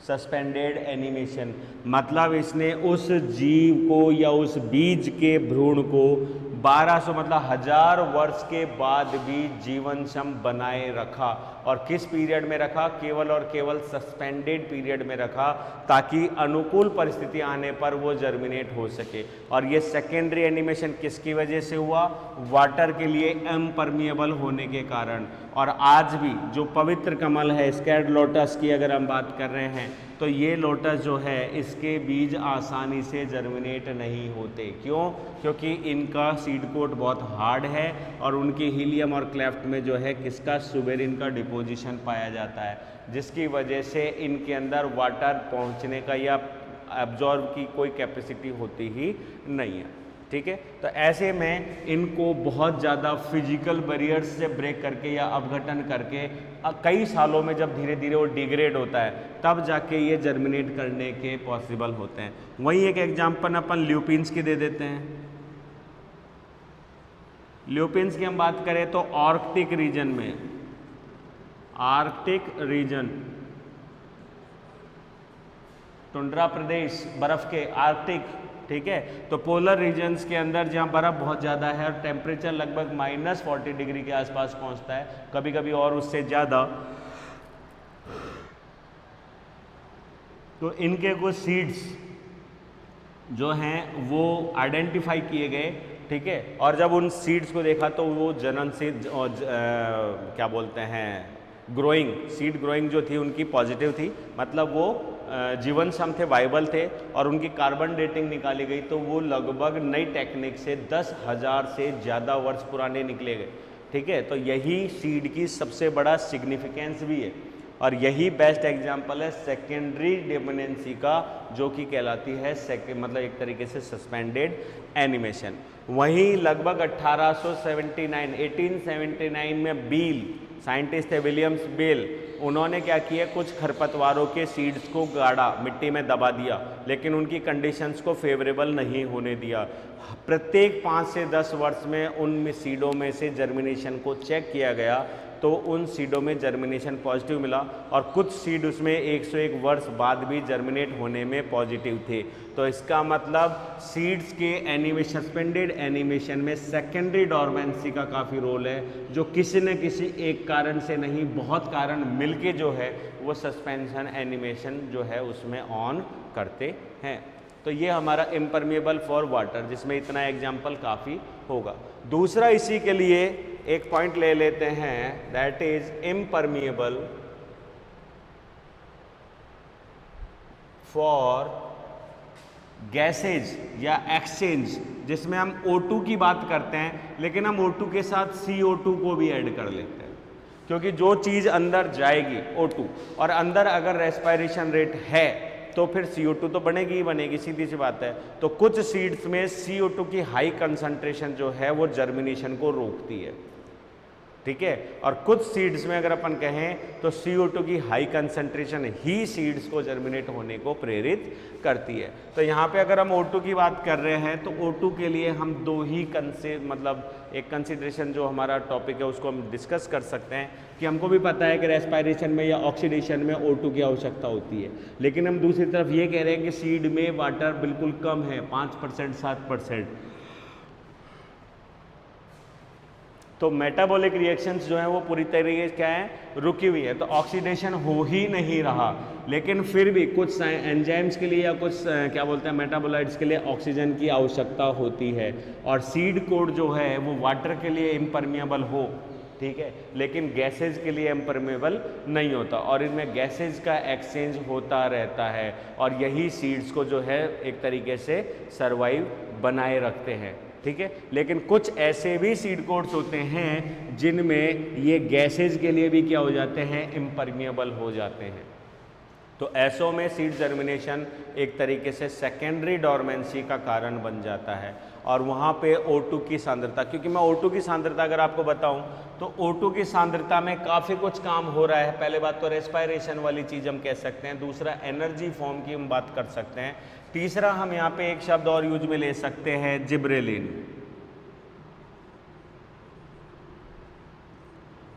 suspended animation, मतलब इसने उस जीव को या उस बीज के भ्रूण को 1200 मतलब 1000 वर्ष के बाद भी जीवनक्षम बनाए रखा। और किस पीरियड में रखा, केवल और केवल सस्पेंडेड पीरियड में रखा, ताकि अनुकूल परिस्थिति आने पर वो जर्मिनेट हो सके। और ये सेकेंडरी एनिमेशन किसकी वजह से हुआ, वाटर के लिए इम्परमिएबल होने के कारण। और आज भी जो पवित्र कमल है, स्कैर्ड लोटस की अगर हम बात कर रहे हैं, तो ये लोटस जो है इसके बीज आसानी से जर्मिनेट नहीं होते। क्यों, क्योंकि इनका सीड कोट बहुत हार्ड है और उनकी हीलियम और क्लेफ्ट में जो है किसका, सुबेरिन का डिपोजिशन पाया जाता है, जिसकी वजह से इनके अंदर वाटर पहुंचने का या एब्जॉर्ब की कोई कैपेसिटी होती ही नहीं है। ठीक है, तो ऐसे में इनको बहुत ज़्यादा फिजिकल बैरियर्स से ब्रेक करके या अपघटन करके कई सालों में जब धीरे धीरे वो डिग्रेड होता है तब जाके ये जर्मिनेट करने के पॉसिबल होते हैं। वहीं एक एग्जांपल अपन ल्यूपिन्स की दे देते हैं। ल्यूपिन्स की हम बात करें तो आर्कटिक रीजन में, आर्कटिक रीजन, टुंड्रा प्रदेश, बर्फ के आर्कटिक, ठीक है, तो पोलर रीजन्स के अंदर जहाँ बर्फ बहुत ज़्यादा है और टेम्परेचर लगभग -40 डिग्री के आसपास पहुँचता है, कभी कभी और उससे ज़्यादा, तो इनके कुछ सीड्स जो हैं वो आइडेंटिफाई किए गए। ठीक है, और जब उन सीड्स को देखा तो वो जनन से क्या बोलते हैं, ग्रोइंग, सीड ग्रोइंग जो थी उनकी पॉजिटिव थी, मतलब वो जीवनक्षम थे, वाइबल थे, और उनकी कार्बन डेटिंग निकाली गई तो वो लगभग नई टेक्निक से 10,000 से ज़्यादा वर्ष पुराने निकले गए। ठीक है, तो यही सीड की सबसे बड़ा सिग्निफिकेंस भी है, और यही बेस्ट एग्जांपल है सेकेंडरी डोमिनेंसी का, जो कि कहलाती है मतलब एक तरीके से सस्पेंडेड एनिमेशन। वहीं लगभग 1879 में बील, साइंटिस्ट थे विलियम्स बेल, उन्होंने क्या किया, कुछ खरपतवारों के सीड्स को गाड़ा, मिट्टी में दबा दिया, लेकिन उनकी कंडीशंस को फेवरेबल नहीं होने दिया। प्रत्येक 5 से 10 वर्ष में उन सीडों में से जर्मिनेशन को चेक किया गया तो उन सीडों में जर्मिनेशन पॉजिटिव मिला, और कुछ सीड उसमें 101 वर्ष बाद भी जर्मिनेट होने में पॉजिटिव थे। तो इसका मतलब सीड्स के एनिमेशन, सस्पेंडेड एनिमेशन में सेकेंडरी डोरमेंसी का काफ़ी रोल है, जो किसी न किसी एक कारण से नहीं, बहुत कारण मिलके जो है वो सस्पेंशन एनिमेशन जो है उसमें ऑन करते हैं। तो ये हमारा इम्परमेबल फॉर वाटर, जिसमें इतना एग्जाम्पल काफ़ी होगा। दूसरा इसी के लिए एक पॉइंट ले लेते हैं, that is impermeable for gases या एक्सचेंज, जिसमें हम O2 की बात करते हैं लेकिन हम O2 के साथ CO2 को भी ऐड कर लेते हैं, क्योंकि जो चीज़ अंदर जाएगी O2 और अंदर अगर रेस्पिरेशन रेट है तो फिर CO2 तो बनेगी ही बनेगी, सीधी सी बात है। तो कुछ सीड्स में CO2 की हाई कंसंट्रेशन जो है वो जर्मिनेशन को रोकती है, ठीक है। और कुछ सीड्स में अगर अपन कहें तो CO2 की हाई कंसंट्रेशन ही सीड्स को जर्मिनेट होने को प्रेरित करती है। तो यहाँ पे अगर हम O2 की बात कर रहे हैं तो O2 के लिए हम दो ही एक कंसिडरेशन जो हमारा टॉपिक है उसको हम डिस्कस कर सकते हैं कि हमको भी पता है कि रेस्पिरेशन में या ऑक्सीडेशन में O2 की आवश्यकता होती है, लेकिन हम दूसरी तरफ ये कह रहे हैं कि सीड में वाटर बिल्कुल कम है, 5% 7%। तो मेटाबॉलिक रिएक्शंस जो है वो पूरी तरीके से क्या है, रुकी हुई है, तो ऑक्सीडेशन हो ही नहीं रहा। लेकिन फिर भी कुछ एंजाइम्स के लिए या कुछ क्या बोलते हैं मेटाबोलाइट्स के लिए ऑक्सीजन की आवश्यकता होती है, और सीड कोड जो है वो वाटर के लिए इम्परमेबल हो, ठीक है, लेकिन गैसेज के लिए इम्परमेबल नहीं होता, और इनमें गैसेज का एक्सचेंज होता रहता है, और यही सीड्स को जो है एक तरीके से सर्वाइव बनाए रखते हैं, ठीक है। लेकिन कुछ ऐसे भी सीड कोड्स होते हैं जिनमें ये गैसेज के लिए भी क्या हो जाते हैं, इम्परमेबल हो जाते हैं। तो ऐसों में सीड जर्मिनेशन एक तरीके से सेकेंडरी डोरमेंसी का कारण बन जाता है, और वहाँ पे O2 की सांद्रता, क्योंकि मैं O2 की सांद्रता अगर आपको बताऊं तो O2 की सांद्रता में काफ़ी कुछ काम हो रहा है। पहले बात तो रेस्पिरेशन वाली चीज़ हम कह सकते हैं, दूसरा एनर्जी फॉर्म की हम बात कर सकते हैं, तीसरा हम यहाँ पे एक शब्द और यूज में ले सकते हैं, जिब्रेलिन।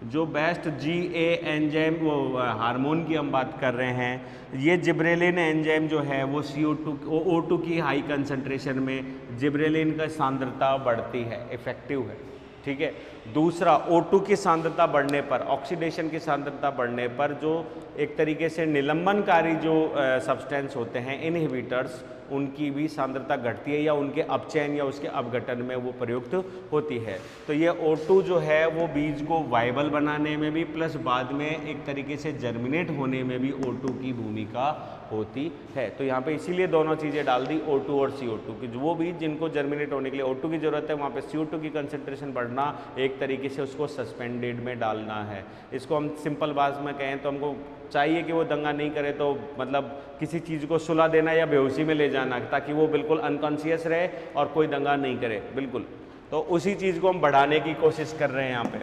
जो बेस्ट GA एंजाइम वो हार्मोन की हम बात कर रहे हैं, ये जिब्रेलिन एंजाइम जो है वो O2 की हाई कंसंट्रेशन में जिब्रेलिन का सांद्रता बढ़ती है, इफेक्टिव है, ठीक है। दूसरा O2 की सांद्रता बढ़ने पर, ऑक्सीडेशन की सांद्रता बढ़ने पर जो एक तरीके से निलंबनकारी जो सब्सटेंस होते हैं, इनहिबिटर्स, उनकी भी सांद्रता घटती है या उनके अपचयन या उसके अपघटन में वो प्रयुक्त होती है। तो ये O2 जो है वो बीज को वाइबल बनाने में भी प्लस बाद में एक तरीके से जर्मिनेट होने में भी O2 की भूमिका होती है। तो यहाँ पे इसीलिए दोनों चीज़ें डाल दी, O2 और CO2 की। वो बीज जिनको जर्मिनेट होने के लिए O2 की ज़रूरत है, वहाँ पे CO2 की कंसंट्रेशन बढ़ना एक तरीके से उसको सस्पेंडेड में डालना है। इसको हम सिंपल बात में कहें तो हमको चाहिए कि वो दंगा नहीं करे, तो मतलब किसी चीज़ को सुला देना या बेहोशी में ले जाना, ताकि वो बिल्कुल अनकॉन्शियस रहे और कोई दंगा नहीं करे, बिल्कुल। तो उसी चीज़ को हम बढ़ाने की कोशिश कर रहे हैं यहाँ पे।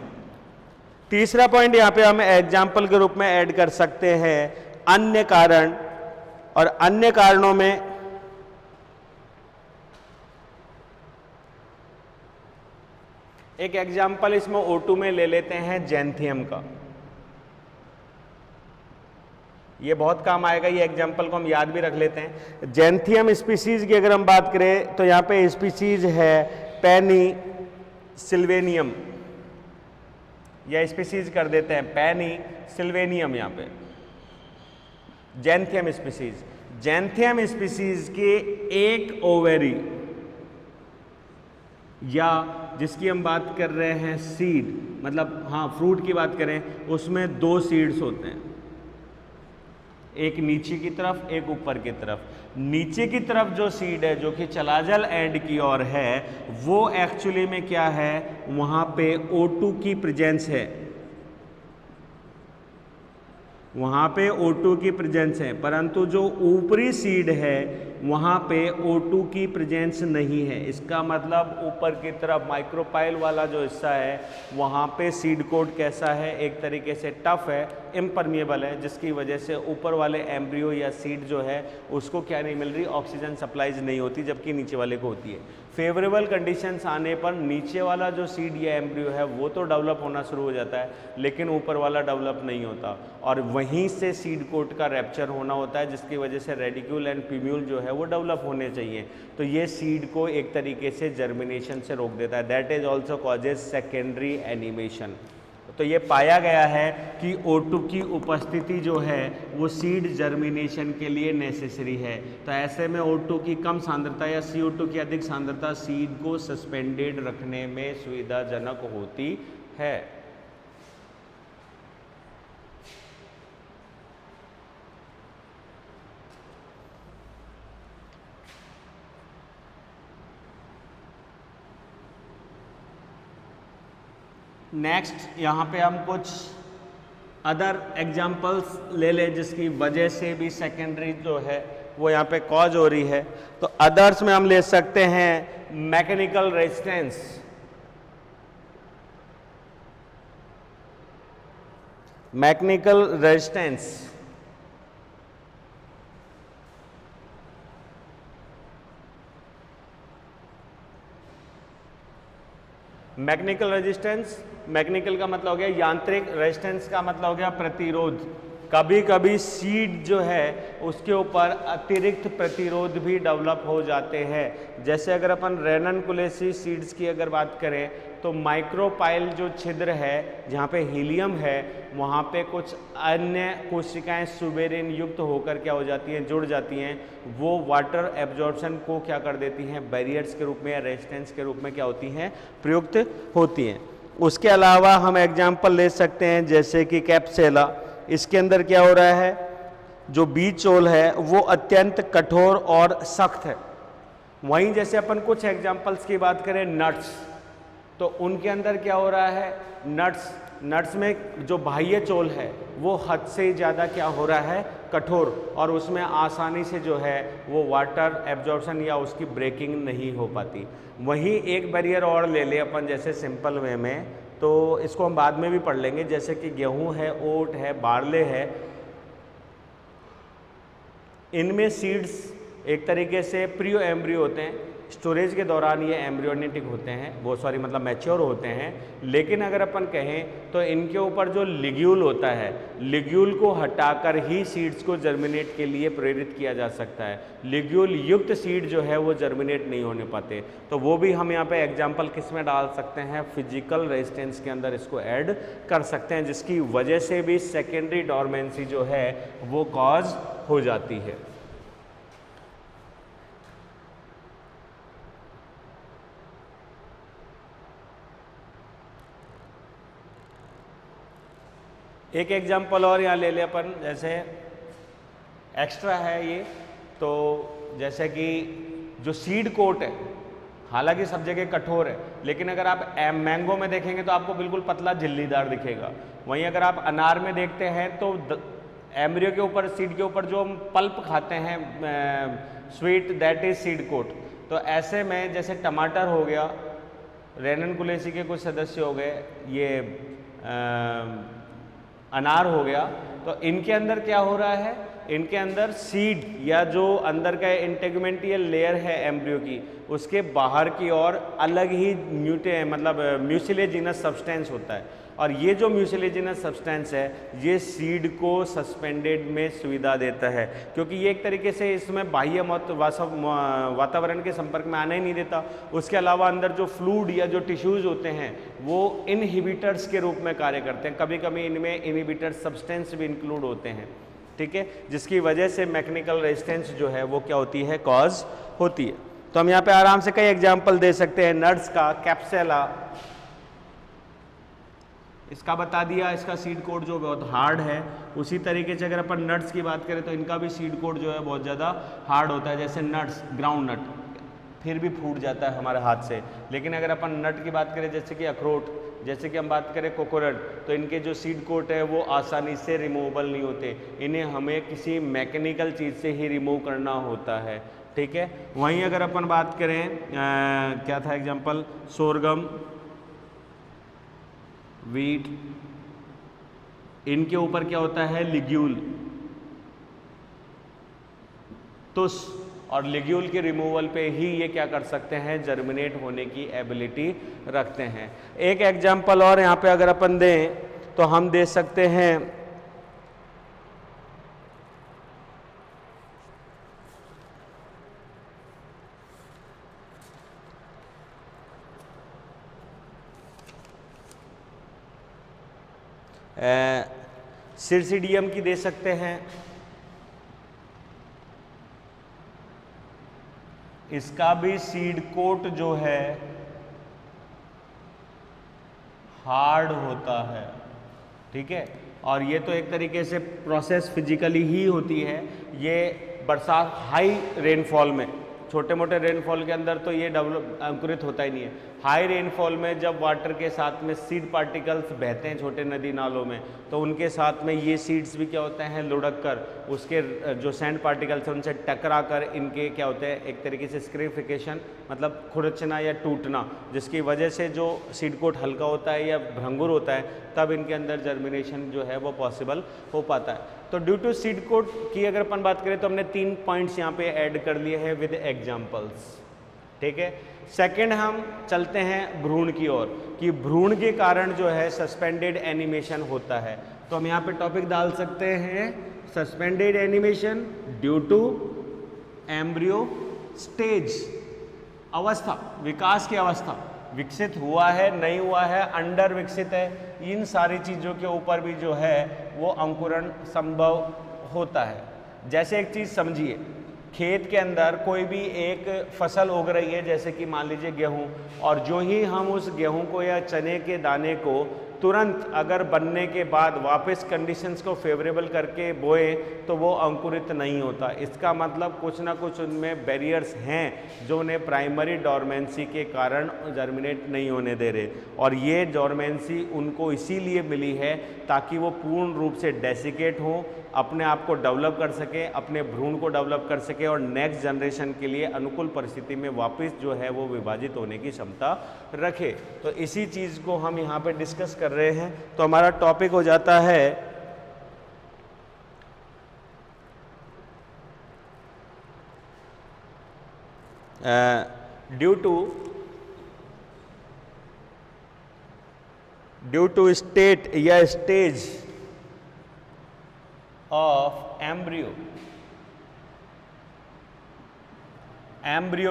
तीसरा पॉइंट यहाँ पे हम एग्जाम्पल के रूप में ऐड कर सकते हैं अन्य कारण, और अन्य कारणों में एक एग्जाम्पल इसमें O2 में ले लेते हैं जैंथियम का। ये बहुत काम आएगा, ये एग्जाम्पल को हम याद भी रख लेते हैं। जैंथियम स्पीसीज की अगर हम बात करें तो यहाँ पे स्पीसीज है पेनिसिल्वेनियम, या स्पीसीज कर देते हैं पेनिसिल्वेनियम। यहाँ पे जैंथियम स्पीसीज, जैंथियम स्पीसीज के एक ओवेरी, या जिसकी हम बात कर रहे हैं सीड, मतलब हाँ फ्रूट की बात करें, उसमें 2 सीड्स होते हैं, एक नीचे की तरफ एक ऊपर की तरफ। नीचे की तरफ जो सीड है जो कि चलाजल एंड की ओर है, वो एक्चुअली में क्या है, वहाँ पे O2 की प्रेजेंस है, वहाँ पे O2 की प्रेजेंस है, परंतु जो ऊपरी सीड है वहाँ पे O2 की प्रेजेंस नहीं है। इसका मतलब ऊपर की तरफ माइक्रोपाइल वाला जो हिस्सा है वहाँ पे सीड कोड कैसा है, एक तरीके से टफ है, इम्परमेबल है, जिसकी वजह से ऊपर वाले एम्ब्रियो या सीड जो है उसको क्या नहीं मिल रही, ऑक्सीजन सप्लाईज नहीं होती, जबकि नीचे वाले को होती है। फेवरेबल कंडीशंस आने पर नीचे वाला जो सीड या एम्ब्रियो है वो तो डेवलप होना शुरू हो जाता है, लेकिन ऊपर वाला डेवलप नहीं होता, और वहीं से सीड कोट का रैप्चर होना होता है, जिसकी वजह से रेडिक्यूल एंड प्यूम्यूल जो है वो डेवलप होने चाहिए। तो ये सीड को एक तरीके से जर्मिनेशन से रोक देता है, that is also causes secondary animation. तो ये पाया गया है कि O2 की उपस्थिति जो है वो सीड जर्मिनेशन के लिए नेसेसरी है। तो ऐसे में O2 की कम सांद्रता या CO2 की अधिक सांद्रता सीड को सस्पेंडेड रखने में सुविधाजनक होती है। नेक्स्ट यहाँ पे हम कुछ अदर एग्जाम्पल्स ले लें जिसकी वजह से भी सेकेंडरी जो है वो यहाँ पे कॉज हो रही है। तो अदर्स में हम ले सकते हैं mechanical resistance, mechanical resistance, mechanical resistance, mechanical का मतलब हो गया यांत्रिक, रेजिस्टेंस का मतलब हो गया प्रतिरोध। कभी कभी सीड जो है उसके ऊपर अतिरिक्त प्रतिरोध भी डेवलप हो जाते हैं। जैसे अगर अपन रेनन-कुलेसी सीड्स की अगर बात करें तो माइक्रोपाइल जो छिद्र है जहाँ पे हीलियम है वहाँ पे कुछ अन्य कोशिकाएं सुबेरिन युक्त होकर क्या हो जाती हैं, जुड़ जाती हैं। वो वाटर एब्जॉर्प्शन को क्या कर देती हैं, बैरियर्स के रूप में या रेजिस्टेंस के रूप में क्या होती हैं, प्रयुक्त होती हैं। उसके अलावा हम एग्जाम्पल ले सकते हैं जैसे कि कैप्सेला। इसके अंदर क्या हो रहा है, जो बीज ओल है वो अत्यंत कठोर और सख्त है। वहीं जैसे अपन कुछ एग्जाम्पल्स की बात करें नट्स, तो उनके अंदर क्या हो रहा है, नट्स में जो बाह्य चोल है वो हद से ज़्यादा क्या हो रहा है, कठोर, और उसमें आसानी से जो है वो वाटर एब्जॉर्प्शन या उसकी ब्रेकिंग नहीं हो पाती। वहीं एक बैरियर और ले ले अपन जैसे सिंपल वे में, तो इसको हम बाद में भी पढ़ लेंगे, जैसे कि गेहूं है, ओट है, बार्ले है। इनमें सीड्स एक तरीके से प्रियो एम्ब्रियो होते हैं, स्टोरेज के दौरान ये एम्ब्रियोनेटिक होते हैं, वो सॉरी मतलब मैच्योर होते हैं। लेकिन अगर अपन कहें तो इनके ऊपर जो लिग्यूल होता है, लिग्यूल को हटाकर ही सीड्स को जर्मिनेट के लिए प्रेरित किया जा सकता है। लिग्यूल युक्त सीड जो है वो जर्मिनेट नहीं होने पाते। तो वो भी हम यहाँ पे एग्जाम्पल किस में डाल सकते हैं, फिजिकल रेजिस्टेंस के अंदर इसको ऐड कर सकते हैं, जिसकी वजह से भी सेकेंडरी डोरमेंसी जो है वो कॉज हो जाती है। एक एग्जाम्पल और यहाँ ले ले अपन, जैसे एक्स्ट्रा है ये, तो जैसे कि जो सीड कोट है, हालांकि सब जगह कठोर है, लेकिन अगर आप मैंगो में देखेंगे तो आपको बिल्कुल पतला झिल्लीदार दिखेगा। वहीं अगर आप अनार में देखते हैं तो एम्ब्रियो के ऊपर, सीड के ऊपर जो हम पल्प खाते हैं sweet, that is seed coat. तो ऐसे में जैसे टमाटर हो गया, रेनन-कुलेसी के कुछ सदस्य हो गए, ये अनार हो गया, तो इनके अंदर क्या हो रहा है, इनके अंदर सीड या जो अंदर का इंटेगुमेंटियल लेयर है एम्ब्रियो की, उसके बाहर की ओर अलग ही म्यूसिलेजिनस सब्सटेंस होता है। और ये जो म्यूसिलेजिनस सब्सटेंस है ये सीड को सस्पेंडेड में सुविधा देता है, क्योंकि ये एक तरीके से इसमें बाह्य वातावरण के संपर्क में आने ही नहीं देता। उसके अलावा अंदर जो फ्लूइड या जो टिश्यूज़ होते हैं वो इनहिबिटर्स के रूप में कार्य करते हैं। कभी कभी इनमें इनहिबिटर सब्सटेंस भी इंक्लूड होते हैं, ठीक है, जिसकी वजह से मैकेनिकल रेजिस्टेंस जो है वो क्या होती है, कॉज होती है। तो हम यहाँ पे आराम से कई एग्जाम्पल दे सकते हैं नट्स का, कैप्सेला, इसका बता दिया, इसका सीड कोड जो बहुत हार्ड है। उसी तरीके से अगर अपन नट्स की बात करें तो इनका भी सीड कोड जो है बहुत ज़्यादा हार्ड होता है। जैसे नट्स, ग्राउंड नट फिर भी फूट जाता है हमारे हाथ से, लेकिन अगर अपन नट की बात करें जैसे कि अखरोट, जैसे कि हम बात करें कोकोनट, तो इनके जो सीड कोट है वो आसानी से रिमूवेबल नहीं होते, इन्हें हमें किसी मैकेनिकल चीज़ से ही रिमूव करना होता है, ठीक है। वहीं अगर अपन बात करें क्या था एग्जाम्पल, सोरगम, वीट, इनके ऊपर क्या होता है, लिग्यूल, तुस, और लिग्यूल के रिमूवल पे ही ये क्या कर सकते हैं, जर्मिनेट होने की एबिलिटी रखते हैं। एक एग्जाम्पल और यहाँ पे अगर अपन दें तो हम दे सकते हैं सिरसीडियम की दे सकते हैं, इसका भी सीड कोट जो है हार्ड होता है, ठीक है। और ये तो एक तरीके से प्रोसेस फिजिकली ही होती है। ये बरसात हाई रेनफॉल में, छोटे मोटे रेनफॉल के अंदर तो ये डेवलप अंकुरित होता ही नहीं है। हाई रेनफॉल में जब वाटर के साथ में सीड पार्टिकल्स बहते हैं छोटे नदी नालों में, तो उनके साथ में ये सीड्स भी क्या होते हैं, लुढ़क कर उसके जो सैंड पार्टिकल्स हैं उनसे टकरा कर इनके क्या होते हैं, एक तरीके से स्क्रिफिकेशन मतलब खुरचना या टूटना, जिसकी वजह से जो सीड कोट हल्का होता है या भंगुर होता है, तब इनके अंदर जर्मिनेशन जो है वो पॉसिबल हो पाता है। तो ड्यू टू सीड कोट की अगर अपन बात करें तो हमने 3 पॉइंट्स यहाँ पे ऐड कर लिए हैं विद एग्जाम्पल्स, ठीक है। सेकंड हम चलते हैं भ्रूण की ओर, कि भ्रूण के कारण जो है सस्पेंडेड एनिमेशन होता है। तो हम यहाँ पे टॉपिक डाल सकते हैं suspended animation due to embryo stage, अवस्था, विकास की अवस्था, विकसित हुआ है नहीं हुआ है, अंडर विकसित है, इन सारी चीज़ों के ऊपर भी जो है वो अंकुरण संभव होता है। जैसे एक चीज़ समझिए, खेत के अंदर कोई भी एक फसल उग रही है, जैसे कि मान लीजिए गेहूं, और जो ही हम उस गेहूं को या चने के दाने को तुरंत अगर बनने के बाद वापस कंडीशंस को फेवरेबल करके बोए तो वो अंकुरित नहीं होता। इसका मतलब कुछ ना कुछ उनमें बैरियर्स हैं जो उन्हें प्राइमरी डोरमेंसी के कारण जर्मिनेट नहीं होने दे रहे, और ये डोरमेंसी उनको इसीलिए मिली है ताकि वो पूर्ण रूप से डेसिकेट हों, अपने आप को डेवलप कर सके, अपने भ्रूण को डेवलप कर सके, और नेक्स्ट जनरेशन के लिए अनुकूल परिस्थिति में वापस जो है वो विभाजित होने की क्षमता रखे। तो इसी चीज़ को हम यहाँ पे डिस्कस कर रहे हैं। तो हमारा टॉपिक हो जाता है ड्यू टू स्टेट या स्टेज ऑफ एम्ब्रियो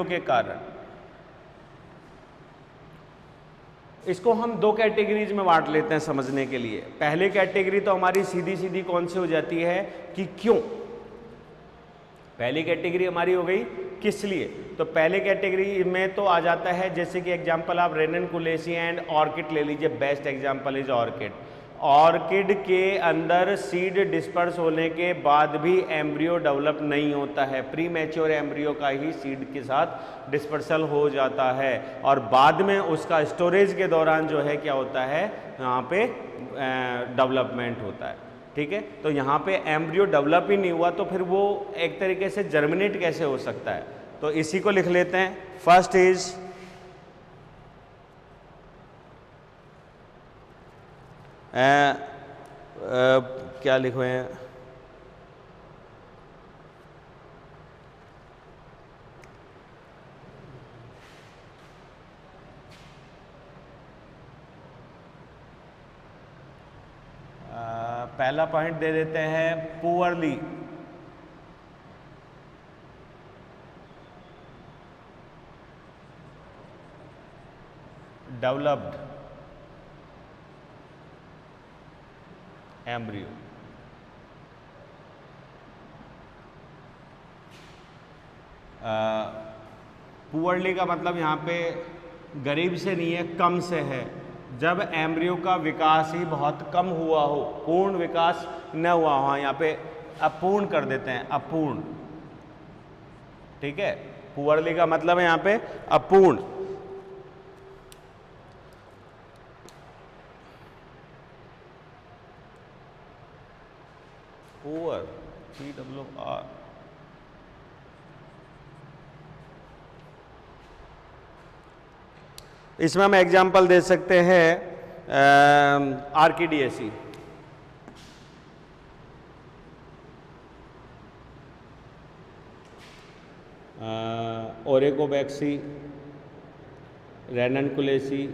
के कारण। इसको हम 2 कैटेगरीज में बांट लेते हैं समझने के लिए। पहली कैटेगरी तो हमारी सीधी सीधी कौन सी हो जाती है कि क्यों, पहली कैटेगरी हमारी हो गई किस लिए। तो पहले कैटेगरी में तो आ जाता है, जैसे कि एग्जांपल आप रेननकुलेसी एंड ऑर्किड ले लीजिए, best example is orchid. Orchid के अंदर सीड डिस्पर्स होने के बाद भी एम्ब्रियो डेवलप नहीं होता है, प्री मैच्योर एम्ब्रियो का ही सीड के साथ डिस्पर्सल हो जाता है, और बाद में उसका स्टोरेज के दौरान जो है क्या होता है, यहाँ पे डेवलपमेंट होता है, ठीक है। तो यहाँ पे एम्ब्रियो डेवलप ही नहीं हुआ तो फिर वो एक तरीके से जर्मिनेट कैसे हो सकता है। तो इसी को लिख लेते हैं। फर्स्ट इज क्या लिखे हैं, पहला पॉइंट दे देते हैं पुअरली डेवलप्ड एम्ब्रियो। पुअरली का मतलब यहाँ पे गरीब से नहीं है, कम से है। जब एम्ब्रियो का विकास ही बहुत कम हुआ हो, पूर्ण विकास न हुआ हो, यहाँ पे अपूर्ण कर देते हैं, अपूर्ण, ठीक है। पुअरली का मतलब है यहाँ पे अपूर्ण। पुअर, PWR, इसमें हम एग्जाम्पल दे सकते हैं आर्किडिएसी, ओरेकोबैक्सी, रेननकुलेसी,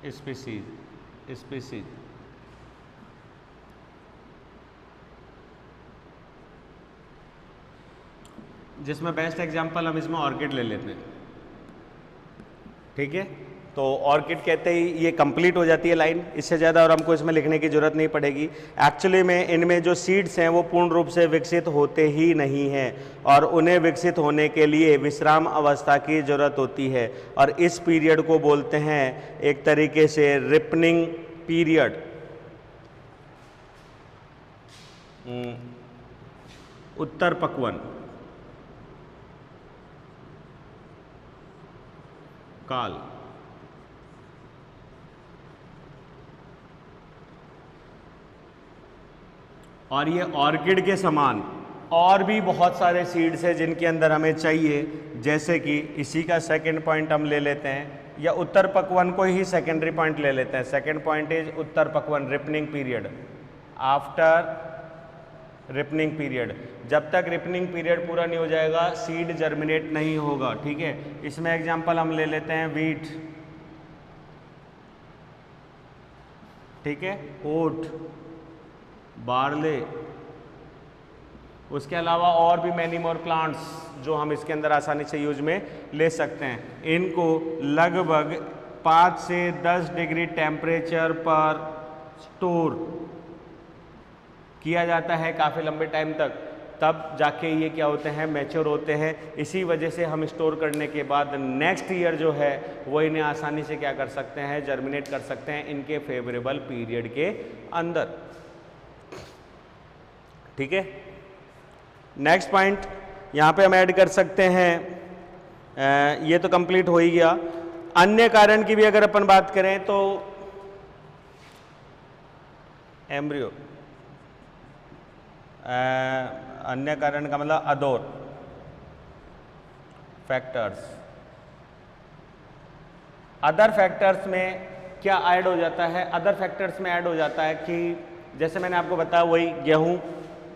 स्पीसीज जिसमें बेस्ट एग्जांपल हम इसमें ऑर्किड ले लेते हैं, ठीक है। तो ऑर्किड कहते ही ये कंप्लीट हो जाती है लाइन, इससे ज़्यादा और हमको इसमें लिखने की ज़रूरत नहीं पड़ेगी। एक्चुअली में इनमें जो सीड्स हैं वो पूर्ण रूप से विकसित होते ही नहीं हैं और उन्हें विकसित होने के लिए विश्राम अवस्था की ज़रूरत होती है और इस पीरियड को बोलते हैं एक तरीके से रिपनिंग पीरियड, उत्तर पक्वन काल। और ये ऑर्किड के समान और भी बहुत सारे सीड्स हैं जिनके अंदर हमें चाहिए, जैसे कि इसी का सेकंड पॉइंट हम ले लेते हैं, या उत्तर पक्वन को ही सेकेंडरी पॉइंट ले लेते हैं। सेकंड पॉइंट इज उत्तर पक्वन ripening period. After ripening period, जब तक रिपनिंग पीरियड पूरा नहीं हो जाएगा सीड जर्मिनेट नहीं होगा, ठीक है। इसमें एग्जांपल हम ले लेते हैं वीट, ठीक है, ओट, बार्ले, उसके अलावा और भी मैनी मोर प्लांट्स जो हम इसके अंदर आसानी से यूज में ले सकते हैं। इनको लगभग 5 से 10 डिग्री टेम्परेचर पर स्टोर किया जाता है काफ़ी लंबे टाइम तक, तब जाके ये क्या होते हैं, मैच्योर होते हैं। इसी वजह से हम स्टोर करने के बाद नेक्स्ट ईयर जो है वो इन्हें आसानी से क्या कर सकते हैं, जर्मिनेट कर सकते हैं इनके फेवरेबल पीरियड के अंदर, ठीक है। नेक्स्ट पॉइंट यहाँ पे हम ऐड कर सकते हैं, ये तो कंप्लीट हो ही गया। अन्य कारण की भी अगर अपन बात करें तो एम्ब्रियो, अन्य कारण का मतलब अदर फैक्टर्स। अदर फैक्टर्स में क्या ऐड हो जाता है, अदर फैक्टर्स में ऐड हो जाता है कि जैसे मैंने आपको बताया वही गेहूं,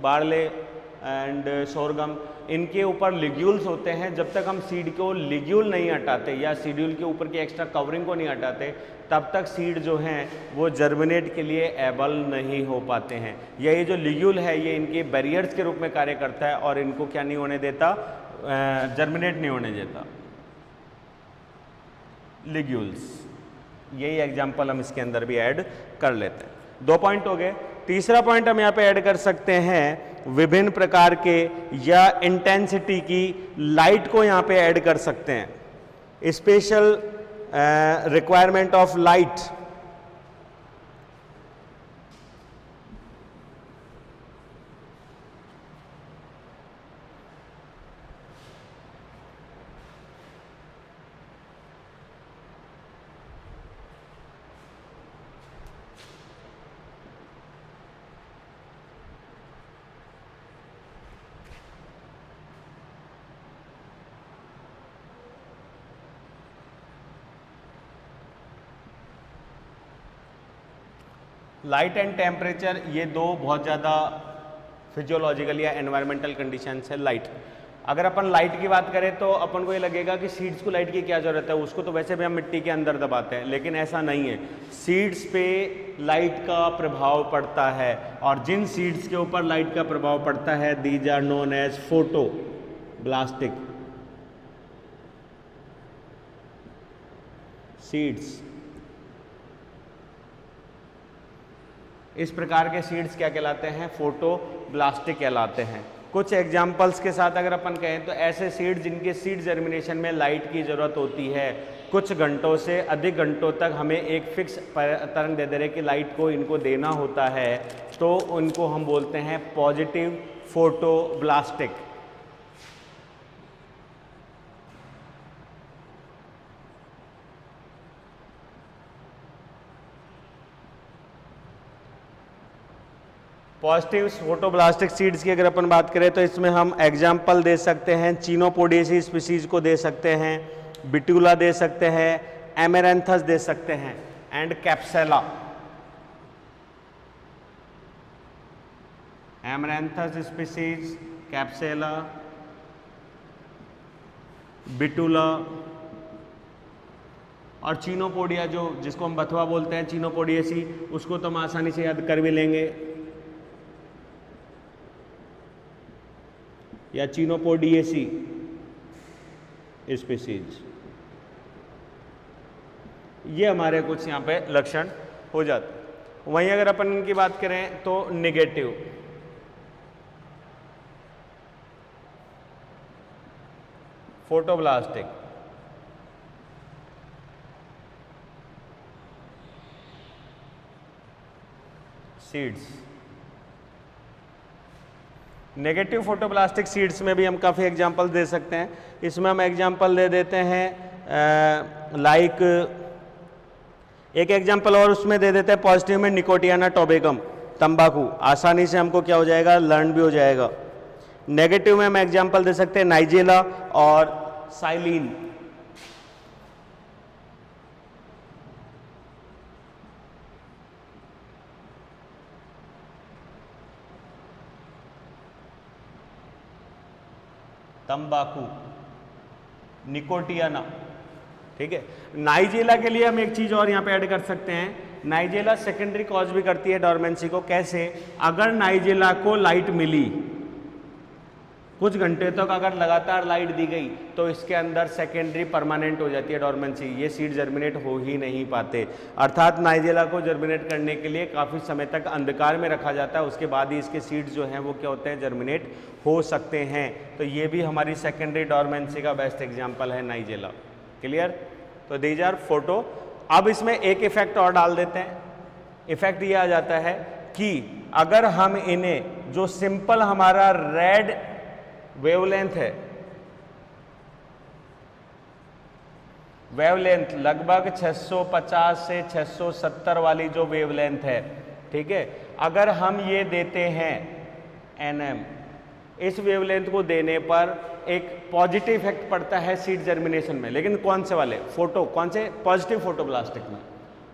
बार्ले एंड सोरगम, इनके ऊपर लिग्यूल्स होते हैं। जब तक हम सीड को लिग्यूल नहीं हटाते या सीड्यूल के ऊपर की एक्स्ट्रा कवरिंग को नहीं हटाते तब तक सीड जो हैं वो जर्मिनेट के लिए एबल नहीं हो पाते हैं। ये जो लिग्यूल है ये इनके बैरियर्स के रूप में कार्य करता है और इनको क्या नहीं होने देता, जर्मिनेट नहीं होने देता, लिग्यूल्स। यही एग्जाम्पल हम इसके अंदर भी ऐड कर लेते हैं। 2 पॉइंट हो गए। तीसरा पॉइंट हम यहाँ पे ऐड कर सकते हैं विभिन्न प्रकार के या इंटेंसिटी की लाइट को यहाँ पे ऐड कर सकते हैं। Special requirement of light, light and temperature, ये दो बहुत ज़्यादा फिजियोलॉजिकल या एनवायरमेंटल कंडीशंस है। लाइट, अगर अपन लाइट की बात करें तो अपन को ये लगेगा कि सीड्स को लाइट की क्या ज़रूरत है, उसको तो वैसे भी हम मिट्टी के अंदर दबाते हैं, लेकिन ऐसा नहीं है। सीड्स पे लाइट का प्रभाव पड़ता है और जिन सीड्स के ऊपर लाइट का प्रभाव पड़ता है these are known as photoblastic seeds. इस प्रकार के सीड्स क्या कहलाते हैं, फोटोब्लास्टिक कहलाते हैं। कुछ एग्जाम्पल्स के साथ अगर अपन कहें तो ऐसे सीड जिनके सीड जर्मिनेशन में लाइट की ज़रूरत होती है, कुछ घंटों से अधिक घंटों तक हमें एक फिक्स तरंग दे रहे कि लाइट को इनको देना होता है, तो उनको हम बोलते हैं पॉजिटिव फोटोब्लास्टिक। पॉजिटिव फोटोब्लास्टिक सीड्स की अगर अपन बात करें तो इसमें हम एग्जाम्पल दे सकते हैं, चीनोपोडियेसी स्पीसीज को दे सकते हैं, बिट्यूला दे सकते हैं, एमेरेंथस दे सकते हैं एंड कैप्सेला। एमेरेंथस स्पीसीज, कैप्सेला, बिट्यूला और चीनोपोडिया जो जिसको हम बथुआ बोलते हैं, चीनोपोडियेसी, उसको तो हम आसानी से याद कर भी लेंगे। या चिनोपोडिएसी स्पीसीज। ये हमारे कुछ यहाँ पे लक्षण हो जाते। वहीं अगर अपन इनकी बात करें तो नेगेटिव, फोटोब्लास्टिक, सीड्स। नेगेटिव फोटोप्लास्टिक सीड्स में भी हम काफ़ी एग्जांपल दे सकते हैं। इसमें हम एग्जांपल दे देते हैं लाइक एक एग्जांपल और उसमें दे देते हैं पॉजिटिव में निकोटियाना टोबैकम, तंबाकू। आसानी से हमको क्या हो जाएगा, लर्न भी हो जाएगा। नेगेटिव में हम एग्जांपल दे सकते हैं नाइजेला और साइलिन। तंबाकू, निकोटियाना, ठीक है। नाइजेला के लिए हम एक चीज और यहाँ पे ऐड कर सकते हैं, नाइजेला सेकेंडरी कॉज भी करती है डोरमेंसी को। कैसे? अगर नाइजेला को लाइट मिली, कुछ घंटे तक अगर लगातार लाइट दी गई तो इसके अंदर सेकेंडरी परमानेंट हो जाती है डोरमेंसी, ये सीड जर्मिनेट हो ही नहीं पाते। अर्थात नाइजेला को जर्मिनेट करने के लिए काफ़ी समय तक अंधकार में रखा जाता है, उसके बाद ही इसके सीड्स जो हैं वो क्या होते हैं, जर्मिनेट हो सकते हैं। तो ये भी हमारी सेकेंडरी डोरमेंसी का बेस्ट एग्जाम्पल है नाइजेला। क्लियर? तो दीज आर फोटो। अब इसमें एक इफेक्ट और डाल देते हैं। इफेक्ट ये आ जाता है कि अगर हम इन्हें, जो सिंपल हमारा रेड वेवलेंथ है, वेवलेंथ लगभग 650 से 670 वाली जो वेवलेंथ है, ठीक है, अगर हम ये देते हैं nm, इस वेवलेंथ को देने पर एक पॉजिटिव इफेक्ट पड़ता है सीड जर्मिनेशन में। लेकिन कौन से वाले फोटो, कौन से? पॉजिटिव फोटोब्लास्टिक में।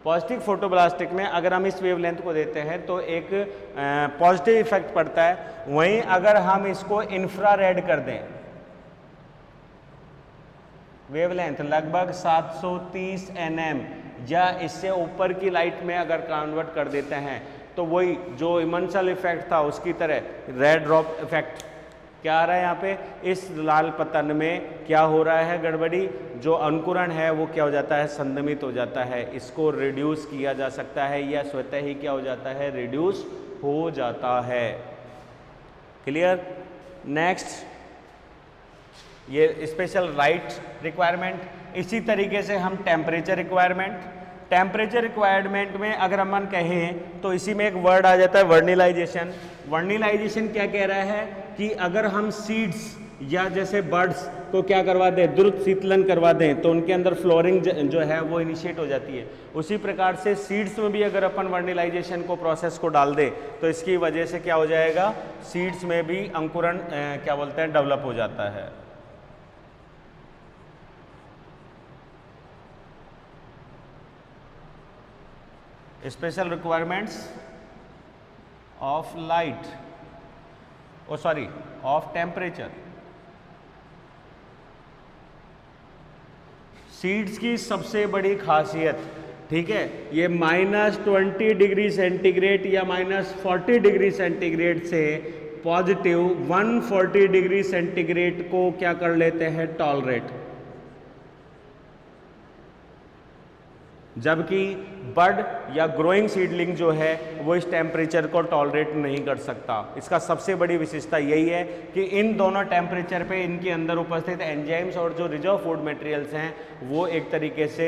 पॉजिटिव फोटोब्लास्टिक में अगर हम इस वेवलेंथ को देते हैं तो एक पॉजिटिव इफेक्ट पड़ता है। वहीं अगर हम इसको इंफ्रारेड कर दें, वेवलेंथ लगभग 730 nm या इससे ऊपर की लाइट में अगर कन्वर्ट कर देते हैं तो वही जो इमंसल इफेक्ट था उसकी तरह रेड ड्रॉप इफेक्ट क्या आ रहा है यहाँ पे, इस लाल पतन में क्या हो रहा है गड़बड़ी, जो अंकुरण है वो क्या हो जाता है, संदमित हो जाता है। इसको रिड्यूस किया जा सकता है या स्वतः ही क्या हो जाता है, रिड्यूस हो जाता है। क्लियर? नेक्स्ट, ये स्पेशल लाइट रिक्वायरमेंट। इसी तरीके से हम टेम्परेचर रिक्वायरमेंट, टेम्परेचर रिक्वायरमेंट में अगर हम कहें तो इसी में एक वर्ड आ जाता है वर्निलाइजेशन। वर्निलाइजेशन क्या कह रहा है कि अगर हम सीड्स या जैसे बर्ड्स को क्या करवा दें, द्रुत शीतलन करवा दें तो उनके अंदर फ्लोरिंग जो है वो इनिशिएट हो जाती है। उसी प्रकार से सीड्स में भी अगर अपन वर्निलाइजेशन को प्रोसेस को डाल दें तो इसकी वजह से क्या हो जाएगा, सीड्स में भी अंकुरण क्या बोलते हैं, डेवलप हो जाता है। Special requirements of light, oh sorry of temperature. Seeds की सबसे बड़ी खासियत, ठीक है, ये -20 डिग्री सेंटीग्रेड या -40 डिग्री सेंटीग्रेड से पॉजिटिव 140 डिग्री सेंटीग्रेड को क्या कर लेते हैं, टॉलरेट। जबकि बर्ड या ग्रोइंग सीडलिंग जो है वो इस टेम्परेचर को टॉलरेट नहीं कर सकता। इसका सबसे बड़ी विशेषता यही है कि इन दोनों टेम्परेचर पे इनके अंदर उपस्थित एंजाइम्स और जो रिजर्व फूड मटेरियल्स हैं वो एक तरीके से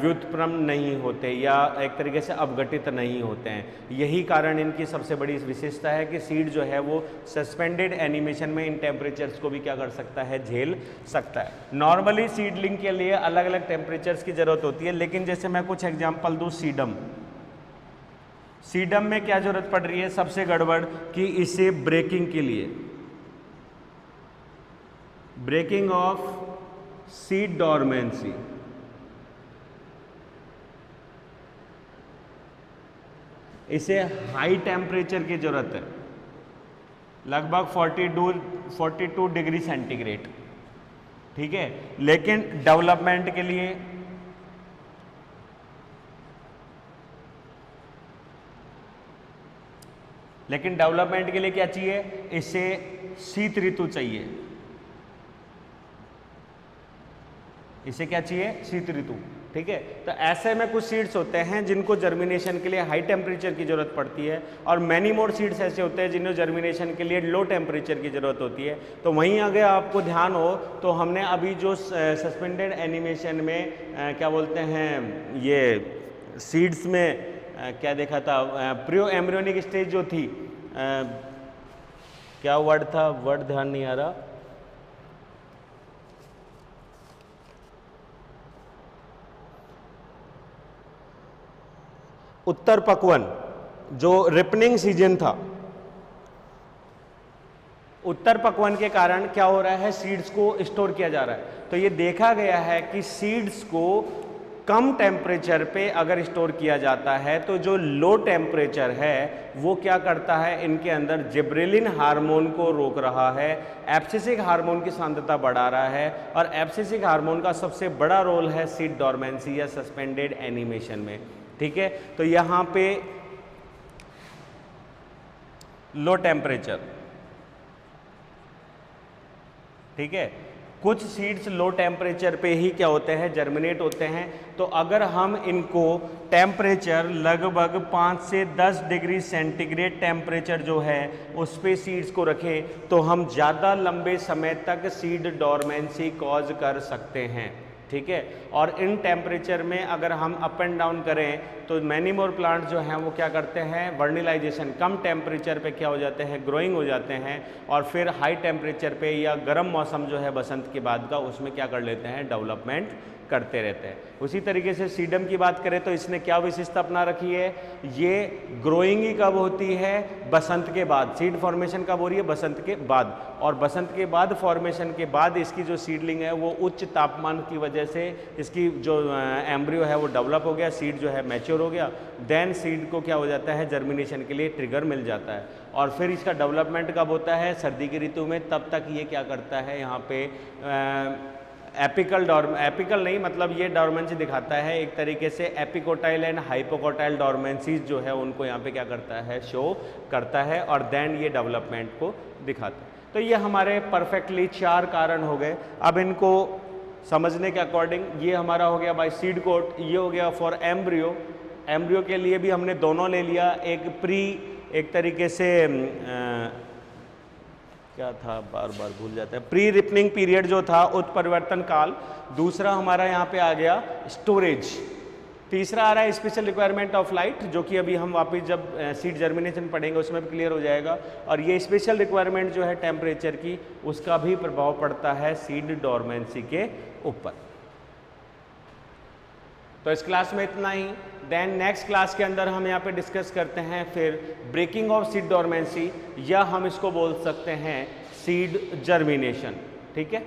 व्युत्पन्न नहीं होते या एक तरीके से अपघटित नहीं होते हैं। यही कारण इनकी सबसे बड़ी विशेषता है कि सीड जो है वो सस्पेंडेड एनिमेशन में इन टेम्परेचर्स को भी क्या कर सकता है, झेल सकता है। नॉर्मली सीडलिंग के लिए अलग अलग टेम्परेचर्स की जरूरत होती है, लेकिन जैसे मैं कुछ एग्जांपल दूं, सीडम, सीडम में क्या जरूरत पड़ रही है, सबसे गड़बड़ कि इसे ब्रेकिंग के लिए, ब्रेकिंग ऑफ सीड डोरमेंसी, इसे हाई टेम्परेचर की जरूरत है, लगभग 42 डिग्री सेंटीग्रेड, ठीक है। लेकिन डेवलपमेंट के लिए क्या चाहिए, इसे शीत ऋतु चाहिए, इसे क्या चाहिए, शीत ऋतु, ठीक है। तो ऐसे में कुछ सीड्स होते हैं जिनको जर्मिनेशन के लिए हाई टेम्परेचर की ज़रूरत पड़ती है, और मैनी मोर सीड्स ऐसे होते हैं जिन्हें जर्मिनेशन के लिए लो टेम्परेचर की ज़रूरत होती है। तो वहीं अगर आपको ध्यान हो तो हमने अभी जो सस्पेंडेड एनिमेशन में क्या बोलते हैं ये सीड्स में क्या देखा था, प्रियो एम्ब्रियोनिक स्टेज जो थी, क्या वर्ड था, वर्ड ध्यान नहीं आ रहा, उत्तर पक्वन, जो रिपनिंग सीजन था, उत्तर पक्वन के कारण क्या हो रहा है, सीड्स को स्टोर किया जा रहा है। तो ये देखा गया है कि सीड्स को कम टेम्परेचर पे अगर स्टोर किया जाता है तो जो लो टेम्परेचर है वो क्या करता है, इनके अंदर जिब्रेलिन हार्मोन को रोक रहा है, एब्सिसिक हार्मोन की सांद्रता बढ़ा रहा है, और एब्सिसिक हार्मोन का सबसे बड़ा रोल है सीड डोरमेंसी या सस्पेंडेड एनिमेशन में, ठीक है। तो यहाँ पे लो टेम्परेचर, ठीक है, कुछ सीड्स लो टेम्परेचर पे ही क्या होते हैं, जर्मिनेट होते हैं। तो अगर हम इनको टेम्परेचर लगभग 5 से 10 डिग्री सेंटीग्रेड टेम्परेचर जो है उस पे सीड्स को रखें तो हम ज़्यादा लंबे समय तक सीड डोरमेंसी कॉज कर सकते हैं, ठीक है। और इन टेम्परेचर में अगर हम अप एंड डाउन करें तो मैनी मोर प्लांट जो हैं वो क्या करते हैं, वर्निलाइजेशन, कम टेम्परेचर पे क्या हो जाते हैं, ग्रोइंग हो जाते हैं, और फिर हाई टेम्परेचर पे या गर्म मौसम जो है बसंत के बाद का, उसमें क्या कर लेते हैं, डेवलपमेंट करते रहते हैं। उसी तरीके से सीडम की बात करें तो इसने क्या विशेषता अपना रखी है, ये ग्रोइंग ही कब होती है, बसंत के बाद, सीड फॉर्मेशन कब हो रही है, बसंत के बाद, और बसंत के बाद फॉर्मेशन के बाद इसकी जो सीडलिंग है वो उच्च तापमान की वजह से इसकी जो एम्ब्रियो है वो डेवलप हो गया, सीड जो है मैच्योर हो गया, देन सीड को क्या हो जाता है, जर्मिनेशन के लिए ट्रिगर मिल जाता है, और फिर इसका डेवलपमेंट कब होता है, सर्दी की ऋतु में। तब तक ये क्या करता है, यहाँ पे एपिकल नहीं, मतलब ये डोरमेंसी दिखाता है एक तरीके से, एपिकोटाइल एंड हाइपोकोटाइल डोरमेंसीज जो है उनको यहाँ पे क्या करता है, शो करता है, और देन ये डेवलपमेंट को दिखाता है। तो ये हमारे परफेक्टली 4 कारण हो गए। अब इनको समझने के अकॉर्डिंग ये हमारा हो गया बाय सीड कोट, ये हो गया फॉर एम्ब्रियो। एम्ब्रियो के लिए भी हमने दोनों ले लिया, एक तरीके से क्या था, बार बार भूल जाता है, प्री रिपनिंग पीरियड जो था, उत्परिवर्तन काल। दूसरा हमारा यहाँ पे आ गया स्टोरेज। तीसरा आ रहा है स्पेशल रिक्वायरमेंट ऑफ लाइट, जो कि अभी हम वापस जब सीड जर्मिनेशन पढ़ेंगे उसमें भी क्लियर हो जाएगा। और ये स्पेशल रिक्वायरमेंट जो है टेम्परेचर की, उसका भी प्रभाव पड़ता है सीड डोरमेंसी के ऊपर। तो इस क्लास में इतना ही। देन नेक्स्ट क्लास के अंदर हम यहाँ पे डिस्कस करते हैं फिर ब्रेकिंग ऑफ सीड डोरमेंसी, या हम इसको बोल सकते हैं सीड जर्मिनेशन, ठीक है।